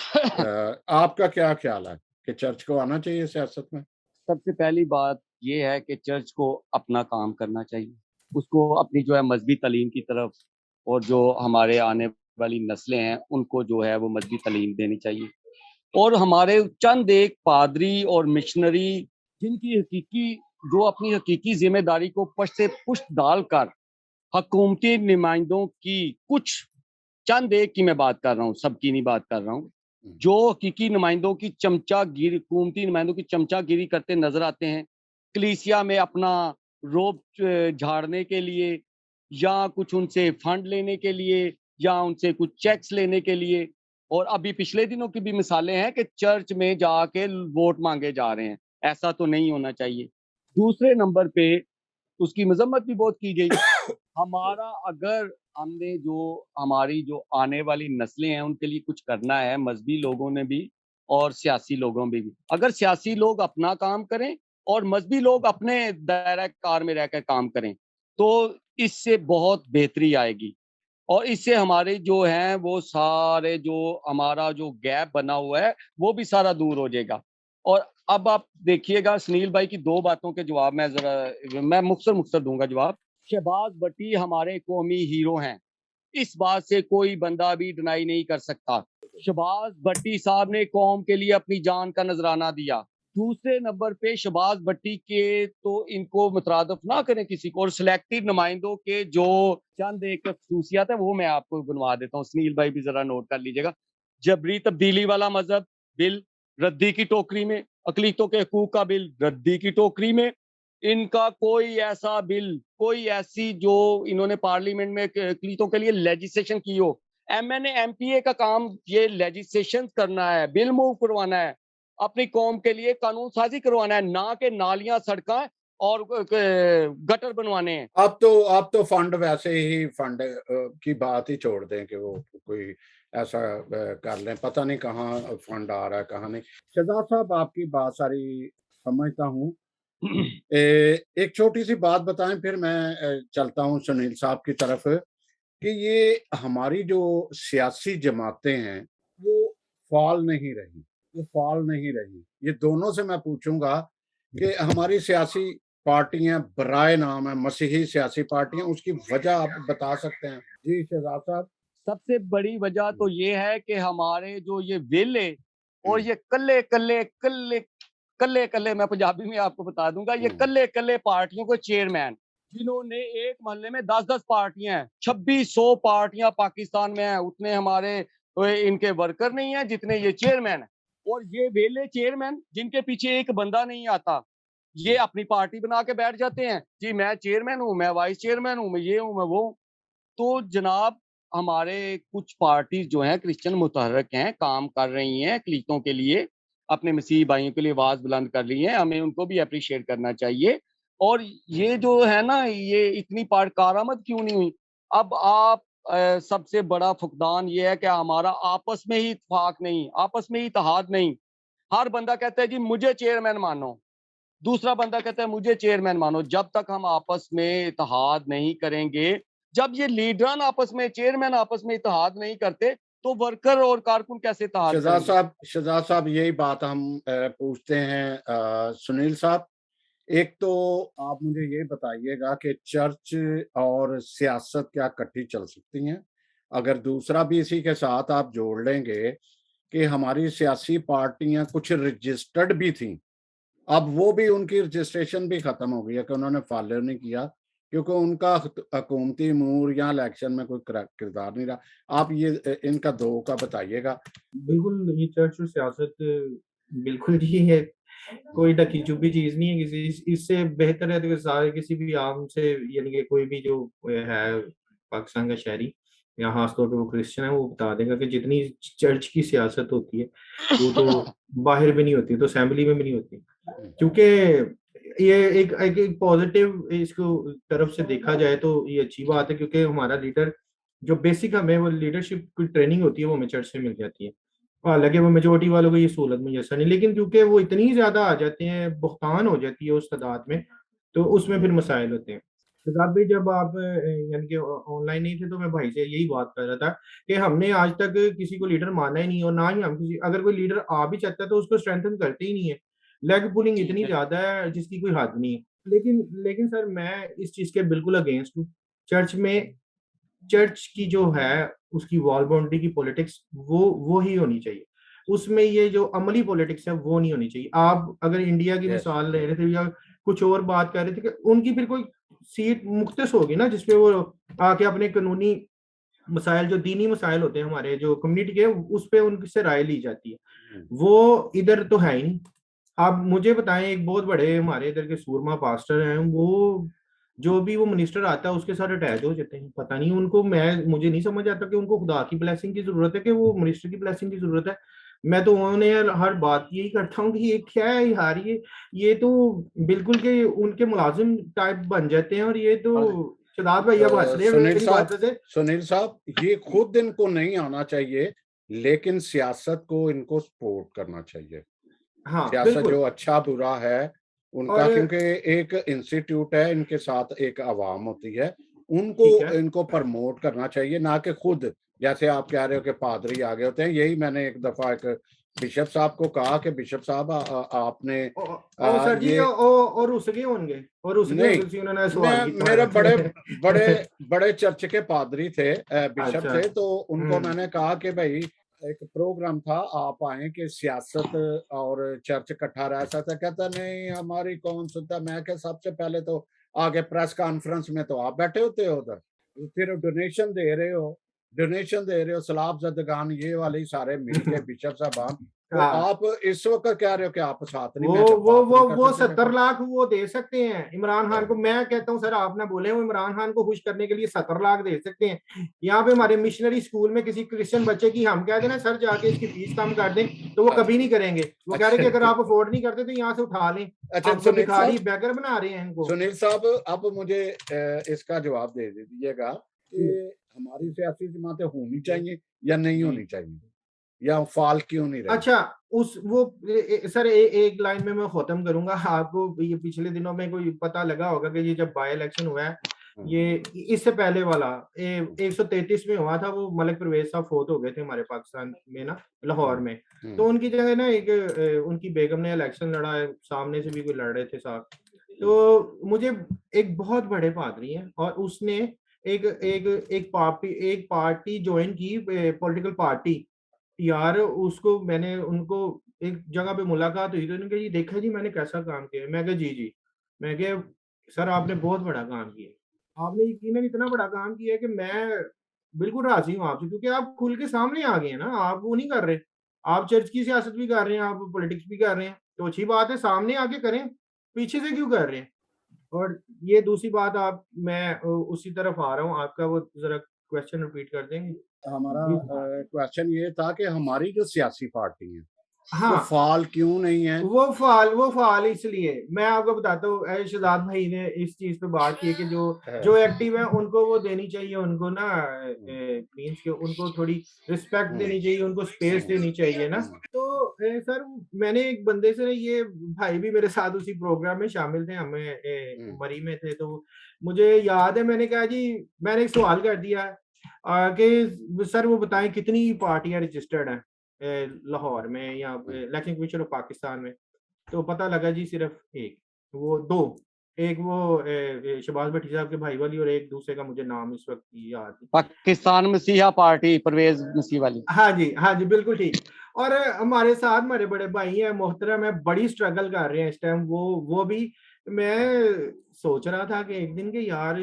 आपका क्या ख़्याल है कि चर्च को आना चाहिए सियासत में? सबसे पहली बात ये है कि चर्च को अपना काम करना चाहिए। उसको अपनी जो है मज़हबी तालीम की तरफ, और जो हमारे आने वाली नस्लें हैं, उनको जो है वो मज़हबी तालीम देनी चाहिए। और हमारे चंद एक पादरी और मिशनरी जिनकी हकीकी जो अपनी हकीकी ज़िम्मेदारी को पश्त से पुश्त डालकर हकूमती नुमाइंदों की कुछ चंद एक की मैं बात कर रहा हूँ, सबकी नहीं बात कर रहा हूँ। हुँ, जो हकीकी नुमाइंदों की चमचागिरी हुकूमती नुमाइंदों की चमचागिरी करते नज़र आते हैं, कलीसिया में अपना रोब झाड़ने के लिए, या कुछ उनसे फंड लेने के लिए, या उनसे कुछ चेक्स लेने के लिए। और अभी पिछले दिनों की भी मिसालें हैं कि चर्च में जाके वोट माँगे जा रहे हैं। ऐसा तो नहीं होना चाहिए। दूसरे नंबर पे उसकी मज़म्मत भी बहुत की गई। जी। हमारा अगर हमने जो हमारी जो आने वाली नस्लें हैं उनके लिए कुछ करना है, मज़हबी लोगों ने भी और सियासी लोगों ने भी। अगर सियासी लोग अपना काम करें और मज़हबी लोग अपने दायरा-कार में रहकर काम करें, तो इससे बहुत बेहतरी आएगी। और इससे हमारे जो हैं वो सारे जो हमारा जो गैप बना हुआ है, वो भी सारा दूर हो जाएगा। और अब आप देखिएगा सुनील भाई की 2 बातों के जवाब मैं मुख्तसर-मुख्तसर दूँगा जवाब। शहबाज़ भट्टी हमारे कौमी हीरो हैं। इस बात से कोई बंदा भी डिनाई नहीं कर सकता। शहबाज़ भट्टी साहब ने कौम के लिए अपनी जान का नज़राना दिया। दूसरे नंबर पे शहबाज़ भट्टी के तो इनको मुतरादिफ ना करें किसी को, और सिलेक्टेड नुमाइंदों के जो चंद एक खसूसियात है वो मैं आपको गिनवा देता हूँ। सुनील भाई भी ज़रा नोट कर लीजिएगा। जबरी तब्दीली वाला मज़हब बिल रद्दी की टोकरी में, अक़लीतों के हकूक़ का बिल रद्दी की टोकरी में। इनका कोई ऐसा बिल, कोई ऐसी जो इन्होंने पार्लियामेंट में अक़लीतों के लिए लेजिस्लेशन की हो। एमएनए, एमपीए का काम ये लेजिस्लेशन करना है, बिल मूव करवाना है, अपनी कौम के लिए कानून साज़ी करवाना है, ना कि नालियाँ, सड़कें और गटर बनवाने हैं। आप तो फंड वैसे ही फंड की बात ही छोड़ दें कि वो कोई ऐसा कर लें, पता नहीं कहाँ फंड आ रहा है, कहाँ नहीं। शहज़ाद साहब आपकी बात सारी समझता हूँ। एक छोटी-सी बात बताएँ फिर मैं चलता हूँ सुनील साहब की तरफ कि ये हमारी जो सियासी जमातें हैं, वो फ़ाल नहीं रही, वो फ़ाल नहीं रही। ये दोनों से मैं पूछूँगा कि हमारी सियासी पार्टियाँ बराए नाम है मसीही सियासी पार्टियाँ, उसकी वजह आप बता सकते हैं? जी, शहज़ाद साहब। सबसे बड़ी वजह हुँ, तो ये है कि हमारे जो ये वेले और हुँ, ये कल्ले-कल्ले मैं पंजाबी में आपको बता दूँगा, ये हुँ, कल्ले-कल्ले पार्टियों के चेयरमैन, जिन्होंने एक मोहल्ले में 10-10 पार्टियाँ हैं, 2600 पार्टियाँ पाकिस्तान में हैं, उतने हमारे इनके वर्कर नहीं हैं जितने ये चेयरमैन हैं। और ये वेले चेयरमैन जिनके पीछे एक बंदा नहीं आता, ये हुँ। अपनी पार्टी बना के बैठ जाते हैं, जी मैं चेयरमैन हूँ, मैं वाइस चेयरमैन हूँ, मैं ये हूँ, मैं वो हूँ। तो जनाब हमारे कुछ पार्टीज़ जो हैं क्रिश्चियन मुतहर्रिक हैं, काम कर रही हैं अक़लीतों के लिए, अपने मसीही भाइयों के लिए आवाज़ बुलंद कर रही हैं, हमें उनको भी एप्रिशिएट करना चाहिए। और ये जो है ना, ये इतनी कारआमद क्यों नहीं हुई? अब आप सबसे बड़ा फुकदान ये है कि हमारा आपस में ही इत्तेफ़ाक नहीं, आपस में ही इत्तेहाद नहीं। हर बंदा कहता है जी मुझे चेयरमैन मानो, दूसरा बंदा कहता है मुझे चेयरमैन मानो। जब तक हम आपस में इत्तेहाद नहीं करेंगे, जब ये लीडरान आपस में, चेयरमैन आपस में इत्तेहाद नहीं करते, तो वर्कर और कारकुन कैसे इत्तेहाद करेंगे? शहज़ाद साहब यही बात हम पूछते हैं सुनील साहब। एक तो आप मुझे ये बताइएगा कि चर्च और सियासत क्या इकट्ठी चल सकती हैं? अगर दूसरा भी इसी के साथ आप जोड़ लेंगे कि हमारी सियासी पार्टियाँ कुछ रजिस्टर्ड भी थीं, अब वो भी उनकी रजिस्ट्रेशन भी खत्म हो गई है कि उन्होंने फॉलो नहीं किया, क्योंकि उनका हुकूमती अमूर या इलेक्शन में कोई किरदार नहीं रहा। आप ये इनका 2 का बताइएगा। बिल्कुल, ये चर्च और सियासत बिल्कुल ही है कोई ढकी छुपी चीज नहीं है किसी, इससे बेहतर है तो सारे किसी भी आम से, यानी कि कोई भी जो है पाकिस्तान का शहरी या खासतौर पे वो क्रिश्चियन है, वो बता देगा कि जितनी चर्च की सियासत होती है वो तो बाहर भी नहीं होती, तो असेंबली में भी नहीं होती। क्योंकि ये एक पॉजिटिव इसको तरफ से देखा जाए तो ये अच्छी बात है, क्योंकि हमारा लीडर जो बेसिक हमें वो लीडरशिप की ट्रेनिंग होती है वो हमें चर्च से मिल जाती है। हालांकि वो मेजोरिटी वालों को ये सहूलत मुयसर नहीं, लेकिन क्योंकि वो इतनी ज्यादा आ जाते हैं, बहुतान हो जाती है उस तादाद में, तो उसमें फिर मसाइल होते हैं। शहजाद भाई, जब आप यानी कि ऑनलाइन नहीं थे तो मैं भाई से यही बात कर रहा था कि हमने आज तक किसी को लीडर माना ही नहीं, और ना ही हम किसी, अगर कोई लीडर आ भी सकता है तो उसको स्ट्रेंथन करते ही नहीं है। लेग पुलिंग इतनी ज्यादा है जिसकी कोई हद नहीं है। लेकिन लेकिन सर मैं इस चीज के बिल्कुल अगेंस्ट हूँ। चर्च में, चर्च की जो है उसकी वॉल बाउंड्री की पॉलिटिक्स वो ही होनी चाहिए। उसमें ये जो अमली पॉलिटिक्स है वो नहीं होनी चाहिए। आप अगर इंडिया की यस, मिसाल ले रहे थे या कुछ और बात कर रहे थे कि उनकी फिर कोई सीट मुख्तस होगी ना जिसपे वो आके अपने कानूनी मसाइल, जो दीनी मसाइल होते हैं हमारे जो कम्युनिटी के, उस पे उनसे राय ली जाती है। वो इधर तो है ही नहीं। आप मुझे बताएं, एक बहुत बड़े हमारे इधर के सूरमा पास्टर हैं, वो जो भी वो मिनिस्टर आता है उसके साथ अटैच हो जाते हैं। पता नहीं उनको, मुझे नहीं समझ आता कि उनको खुदा की ब्लेसिंग की जरूरत है कि वो मिनिस्टर की ब्लेसिंग की जरूरत है। मैं तो उन्होंने यार हर बात यही करता हूँ कि ये क्या है यार, ये तो बिल्कुल के उनके मुलाजिम टाइप बन जाते हैं। और ये तो शदाब भाई अब हंस रहे हैं सुनील मेरी साहब, बातों से। सुनील साहब, ये खुद इनको नहीं आना चाहिए, लेकिन सियासत को इनको सपोर्ट करना चाहिए। हाँ सियासत बिल्कुल। जो अच्छा बुरा है उनका, और क्योंकि एक इंस्टीट्यूट है, इनके साथ एक आवाम होती है, उनको ठीक है। इनको प्रमोट करना चाहिए, ना कि खुद। जैसे आप कह रहे हो कि पादरी आगे होते हैं, यही मैंने एक दफा एक बिशप साहब को कहा कि बिशप साहब आपने ओ सर जी, ये और रुस गए होंगे, और रुस गए नहीं, होंगे किसी उन्होंने सवाल मैं किया मेरे होना बड़े तो। बड़े बड़े चर्च के पादरी थे, बिशप अच्छा। थे, तो उनको हम्म। मैंने कहा कि भाई एक प्रोग्राम था, आप आए कि सियासत और चर्च इकट्ठा रह सकता। कहता नहीं, हमारी कौन सुनता। मैं क्या, सबसे पहले तो आगे प्रेस कॉन्फ्रेंस में तो आप बैठे होते हो उधर, फिर डोनेशन दे रहे हो सलाब जदगान ये वाले सारे मिल के बिशप साहबान, तो हाँ, आप इस वक्त कह रहे हो कि आप साथ नहीं, वो मैं जब वो बात वो नहीं कर वो सकते थे 70 लाख वो दे सकते हैं इमरान खान फिर। को। मैं कहता हूँ सर, आप ना बोले, वो इमरान खान को खुश करने के लिए 70 लाख दे सकते हैं। यहाँ पे हमारे मिशनरी स्कूल में किसी क्रिश्चियन बच्चे की हम कह देना सर जाके इसकी फीस कम कर दें, तो वो कभी अच्छा, नहीं करेंगे। वो कह रहे कि अगर अच्छा, आप अफोर्ड नहीं करते तो यहाँ से उठा लें। अच्छा, आपको भिखारी बैगर बना रहे हैं इनको। सुनील साहब, अब मुझे इसका जवाब दे दीजिएगा कि हमारी सियासी जमातें होनी चाहिए या नहीं होनी चाहिए, या फाल क्यों नहीं रही? अच्छा, उस वो सर एक लाइन में मैं खत्म करूंगा। आपको ये पिछले दिनों में कोई पता लगा होगा कि ये जब बाई इलेक्शन हुआ है, हाँ, ये इससे पहले वाला हाँ, 133 में हुआ था, वो मलिक परवेज साहब फोत हो गए थे हमारे पाकिस्तान में ना, लाहौर हाँ, में। तो हाँ, उनकी जगह ना एक उनकी बेगम ने इलेक्शन लड़ा है, सामने से भी कोई लड़ रहे थे साहब। तो मुझे एक बहुत बड़े पादरी हैं और उसने एक एक एक पार्टी ज्वाइन की, पॉलिटिकल पार्टी। यार उसको मैंने उनको एक जगह पे मुलाकात हुई तो उन्होंने कहा, जी देखा जी मैंने कैसा काम किया है। मैं कहा जी जी। मैं कहा सर आपने बहुत बड़ा काम किया, आपने यकीनन इतना बड़ा काम किया है कि मैं बिल्कुल राजी हूँ आपसे, क्योंकि आप खुल के सामने आ गए हैं ना। आप वो नहीं कर रहे, आप चर्च की सियासत भी कर रहे हैं, आप पॉलिटिक्स भी कर रहे हैं, तो अच्छी बात है, सामने आके करें, पीछे से क्यों कर रहे हैं। और ये दूसरी बात, आप मैं उसी तरफ आ रहा हूँ, आपका वो जरा क्वेश्चन रिपीट कर देंगे। हमारा जी। क्वेश्चन ये था कि हमारी जो सियासी पार्टी है वो हाँ, फाल क्यों नहीं है? वो फाल इसलिए मैं आपको बताता हूँ। शहजाद भाई ने इस चीज पे बात की है कि जो जो हाँ, एक्टिव है उनको वो देनी चाहिए, उनको ना हम्म, मीन्स के उनको थोड़ी रिस्पेक्ट हम्म, देनी चाहिए, उनको स्पेस हम्म, देनी चाहिए ना। हम्म, तो सर मैंने एक बंदे से ये भाई भी मेरे साथ उसी प्रोग्राम में शामिल थे, हमें हम्म, मरी में थे, तो मुझे याद है मैंने कहा जी, मैंने एक सवाल कर दिया कि सर वो बताएं कितनी पार्टियां रजिस्टर्ड हैं लाहौर में या हम्म, इलेक्शन कमीशन ऑफ पाकिस्तान में। तो पता लगा जी सिर्फ एक, वो दो, एक वो शहबाज भट्टी साहब के भाई वाली, और एक दूसरे का मुझे नाम इस वक्त याद नहीं। पाकिस्तान मसीहा पार्टी परवेज मसीह वाली। हाँ जी, हाँ जी, बिल्कुल ठीक। और हमारे साथ हमारे बड़े भाई हैं, मोहतरम है, बड़ी स्ट्रगल कर रहे हैं इस टाइम, वो भी। मैं सोच रहा था कि एक दिन के यार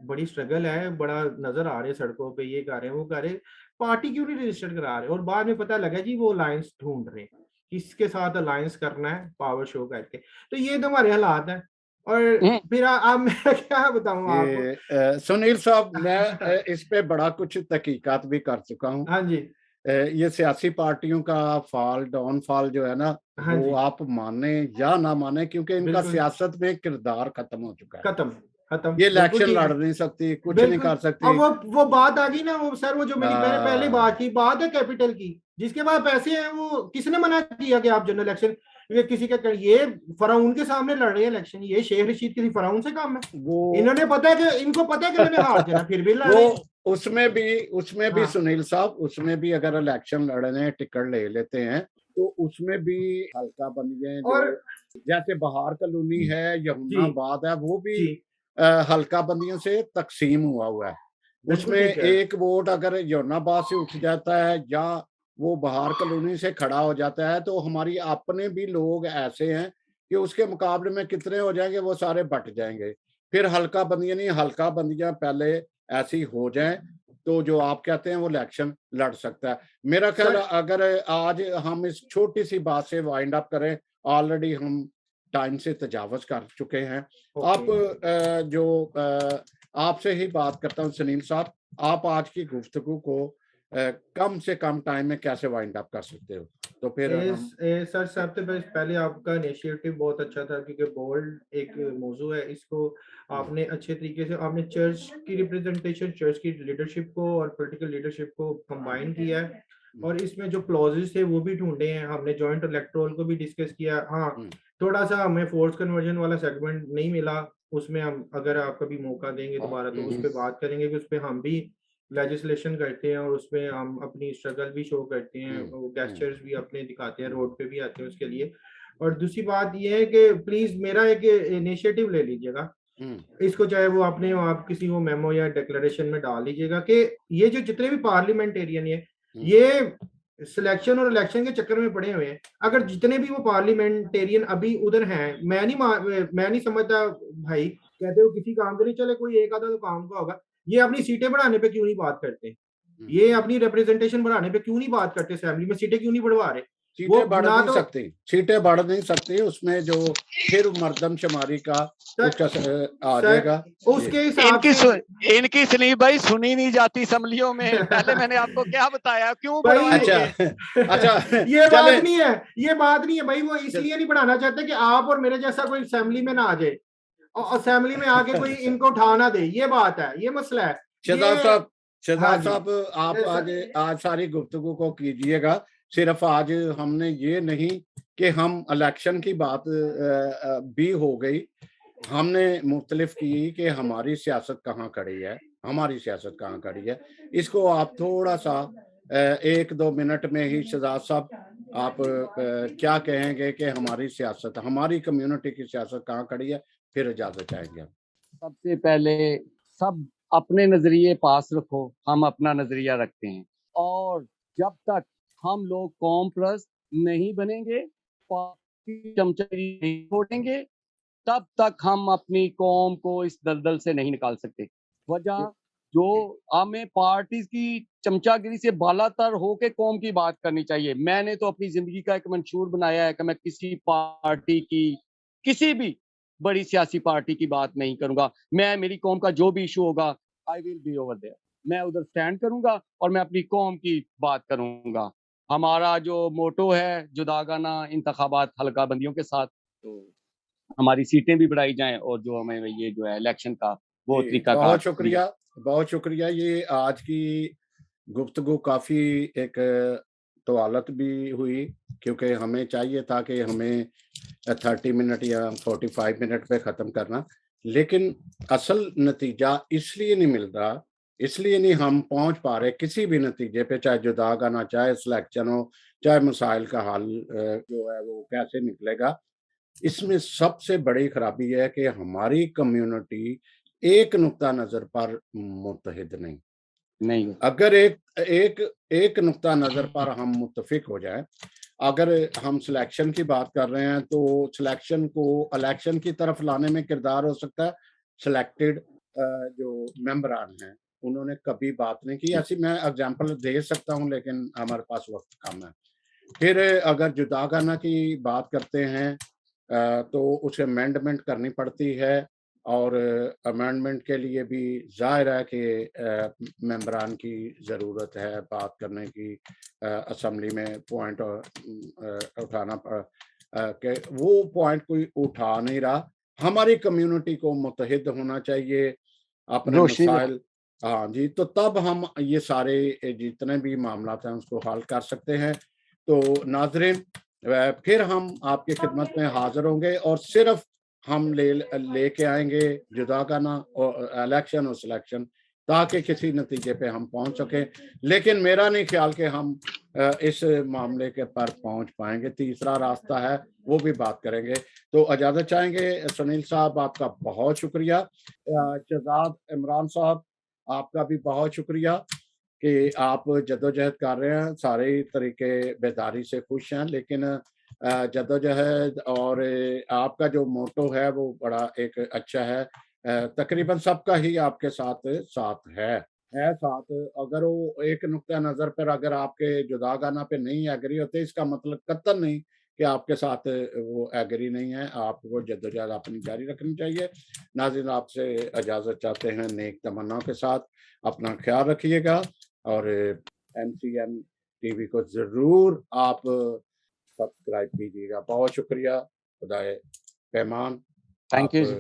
बड़ी स्ट्रगल है, बड़ा नजर आ रहे हैं सड़कों पे, ये कर रहे हैं वो कर रहे हैं, पार्टी क्यों नहीं रजिस्टर करा रहे। और बाद में पता लगा जी वो अलायंस ढूंढ रहे हैं किसके साथ अलायंस करना है पावर शो करके। तो ये तो हमारे हालात हैं। और हम्म, फिर अब मैं क्या बताऊं आपको। ये सुनील साहब, मैं इस पे बड़ा कुछ तहकीकात भी कर चुका हूँ। हाँ जी, ये सियासी पार्टियों का फॉल डाउन फॉल जो है ना, हाँ वो जी, आप माने या ना माने, क्योंकि इनका बिल्कुल सियासत में किरदार खत्म हो चुका है। खत्म, खत्म, ये बिल्कुल इलेक्शन ठीक लड़ है। नहीं सकती, कुछ नहीं बिल्कुल। कर अब सकती। वो बात आ गई ना, वो सर वो जो मेरी मैंने पहले आ, बात की, बात है कैपिटल की। जिसके पास पैसे हैं वो किसने मना किया कि आप जनरल इलेक्शन, ये किसी के ये फराउन के सामने लड़ रहे हैं इलेक्शन, ये शेख रशीद किसी फराउन से कम है। वो इन्होंने पता है कि इनको पता है कि मैंने हार जाना, फिर भी लड़ वो रहे हैं। उसमें भी हाँ, सुनील साहब, उसमें भी अगर इलेक्शन लड़ने टिकट ले लेते हैं, तो उसमें भी हल्का बंदियां जो, और जैसे बहार कॉलोनी है, जी, यमुनाबाद है, वो भी जी, हल्का बंदियों से तकसीम हुआ है। बिल्कुल उसमें ठीक है। एक वोट अगर यमुनाबाद से उठ जाता है, या वो बहार कॉलोनी से खड़ा हो जाता है, तो हमारी अपने भी लोग ऐसे हैं कि उसके मुकाबले में कितने हो जाएंगे, वो सारे बट जाएंगे। फिर हल्का बंदियां नहीं, हल्का बंदियां पहले ऐसी हो जाएं, तो जो आप कहते हैं वो इलेक्शन लड़ सकता है। मेरा ख्याल सर, है, अगर आज हम इस छोटी सी बात से वाइंड अप करें, ऑलरेडी हम टाइम से तजावज कर चुके हैं। ओके। आप आपसे ही बात करता हूँ सुनील साहब, आप आज की गुफ्तगू को कम से कम टाइम में कैसे वाइंड अप कर सकते हो, तो फिर हम। सर सबसे पहले आपका इनिशिएटिव बहुत अच्छा था, क्योंकि बोल्ड एक मौजू है, इसको आपने अच्छे तरीके से, आपने चर्च की रिप्रेजेंटेशन, चर्च की लीडरशिप को और पॉलिटिकल लीडरशिप को कंबाइन किया है। और इसमें जो क्लॉजेस थे वो भी ढूंढे हैं हमने, जॉइंट इलेक्टोरल को भी डिस्कस किया। हाँ, थोड़ा सा हमें फोर्स कन्वर्जन वाला सेगमेंट नहीं मिला, उसमें हम अगर आप कभी मौका देंगे दोबारा तो उस पर बात करेंगे कि उस पर हम भी लेजिस्लेशन करते हैं और उसमें हम अपनी स्ट्रगल भी शो करते हैं, वो गेस्चर्स भी अपने दिखाते हैं, रोड पे भी आते हैं उसके लिए। और दूसरी बात ये है कि प्लीज मेरा एक इनिशिएटिव ले लीजिएगा इसको, चाहे वो आपने आप किसी वो मेमो या डिक्लेरेशन में डाल लीजिएगा कि ये जो जितने भी पार्लियामेंटेरियन ये सिलेक्शन और इलेक्शन के चक्कर में पड़े हुए हैं। अगर जितने भी वो पार्लियामेंटेरियन अभी उधर हैं, मैं नहीं समझता भाई, कहते हो किसी काम के नहीं, चले कोई एक आधा तो काम का होगा, ये अपनी सीटें बढ़ाने पे क्यों नहीं बात करते, ये अपनी रिप्रेजेंटेशन बढ़ाने पे क्यों नहीं बात करते, असेंबली में सीटें क्यों नहीं बढ़वा रहे। वो सीटें बढ़ ना नहीं तो सकती, सीटें बढ़ नहीं सकती, उसमें जो फिर मर्दमशुमारी का कुछ सर, आ सर जाएगा। जी। उसके हिसाब इनकी से इनकी सुनी भाई सुनी नहीं जाती असम्बलियों में। पहले मैंने आपको क्या बताया, क्यों भाई अच्छा, बढ़वाएंगे? अच्छा, ये बात चले। नहीं है, ये बात नहीं है भाई, वो चल, इसलिए नहीं बढ़ाना चाहते कि आप और मेरे जैसा कोई असेंबली में ना आ जाए और असेंबली में आके कोई इनको उठा ना दे, ये बात है, ये मसला है। शहजाद ये साहब, हाँ शहजाद जी, साहब, आप आज सर, आज सारी गुफ्तगू को कीजिएगा। सिर्फ आज हमने ये नहीं कि हम इलेक्शन की बात भी हो गई, हमने मुख्तलिफ की कि हमारी सियासत कहाँ खड़ी है, हमारी सियासत कहाँ खड़ी है। इसको आप थोड़ा सा 1-2 मिनट में ही शहजाद साहब, आप क्या कहेंगे कि हमारी सियासत, हमारी कम्युनिटी की सियासत कहाँ खड़ी है, फिर इजाजत चाहेंगे हम। सबसे पहले सब अपने नजरिए पास रखो, हम अपना नजरिया रखते हैं। और जब तक हम लोग कौम प्लस नहीं बनेंगे, पार्टी चमचगिरी नहीं छोड़ेंगे, तब तक हम अपनी कौम को इस दलदल से नहीं निकाल सकते। वजह जो हमें पार्टी की चमचागिरी से बालातर होके कौम की बात करनी चाहिए। मैंने तो अपनी जिंदगी का एक मंशूर बनाया है कि मैं किसी पार्टी की, किसी भी बड़ी सियासी पार्टी की बात नहीं करूंगा। मैं, मेरी कौम का जो भी इशू होगा, I will be over there, मैं उधर स्टैंड करूंगा और मैं अपनी कौम की बात करूंगा। हमारा जो मोटो है, जुदागाना इंतखाबात हल्का बंदियों के साथ, तो हमारी सीटें भी बढ़ाई जाएं और जो हमें ये जो है इलेक्शन का वो जी, तरीकाकार बहुत दिया। शुक्रिया, बहुत शुक्रिया। ये आज की गुफ्तगू काफ़ी एक तवालत भी हुई, क्योंकि हमें चाहिए था कि हमें 30 मिनट या 45 मिनट पे ख़त्म करना, लेकिन असल नतीजा इसलिए नहीं मिल रहा, इसलिए नहीं हम पहुंच पा रहे किसी भी नतीजे पे, चाहे जुदागाना, चाहे सिलेक्शन हो, चाहे मसाइल का हल जो है वो कैसे निकलेगा। इसमें सबसे बड़ी खराबी है कि हमारी कम्युनिटी एक नुक्ता नज़र पर मुत्तहिद नहीं। नहीं, अगर एक एक एक नुक्ता नज़र पर हम मुत्तफ़िक हो जाएँ, अगर हम सिलेक्शन की बात कर रहे हैं, तो सिलेक्शन को इलेक्शन की तरफ लाने में किरदार हो सकता है सिलेक्टेड जो मेंबरान हैं, उन्होंने कभी बात नहीं की। ऐसी मैं एग्ज़ाम्पल दे सकता हूँ, लेकिन हमारे पास वक़्त कम है। फिर अगर जुदागाना की बात करते हैं तो उसे अमेंडमेंट करनी पड़ती है और अमेंडमेंट के लिए भी ज़ाहिर है कि मेंबरान की ज़रूरत है बात करने की, असेंबली में पॉइंट उठाना कि वो पॉइंट कोई उठा नहीं रहा। हमारी कम्युनिटी को मुत्तहिद होना चाहिए, अपने रोशनी में मसाइल, हाँ जी, तो तब हम ये सारे जितने भी मामलात हैं उसको हल कर सकते हैं। तो नाज़रीन, फिर हम आपकी खिदमत में हाज़िर होंगे और सिर्फ़ हम लेके आएँगे जुदागाना और इलेक्शन और सिलेक्शन, ताकि किसी नतीजे पे हम पहुँच सकें। लेकिन मेरा नहीं ख़्याल कि हम इस मामले के पर पहुँच पाएँगे। तीसरा रास्ता है, वो भी बात करेंगे। तो इजाज़त चाहेंगे सुनील साहब, आपका बहुत शुक्रिया। शहज़ाद इमरान साहब, आपका भी बहुत शुक्रिया कि आप जद्दोजहद कर रहे हैं, सारे तरीके बेदारी से खुश हैं, लेकिन जद्दोजहद और आपका जो मोटो है वो बड़ा एक अच्छा है। तकरीबन सबका ही आपके साथ साथ है साथ। अगर वो एक नुक्ता नज़र पर अगर आपके जुदागाना पे नहीं एग्री होते, इसका मतलब कतई नहीं कि आपके साथ वो एग्री नहीं है, आपको जद्दोजहद अपनी जारी रखनी चाहिए। नाज़रीन, आपसे इजाज़त चाहते हैं नेक तमन्नाओं के साथ। अपना ख़्याल रखिएगा और एमसीएन टीवी को ज़रूर आप सब्सक्राइब कीजिएगा। बहुत शुक्रिया। खुदाए पैमान। थैंक आप यू जी।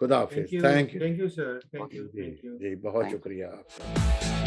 खुदा हाफ़िज़। Thank you. Thank you sir, thank जी, यू। जी, बहुत थैंक शुक्रिया आपका।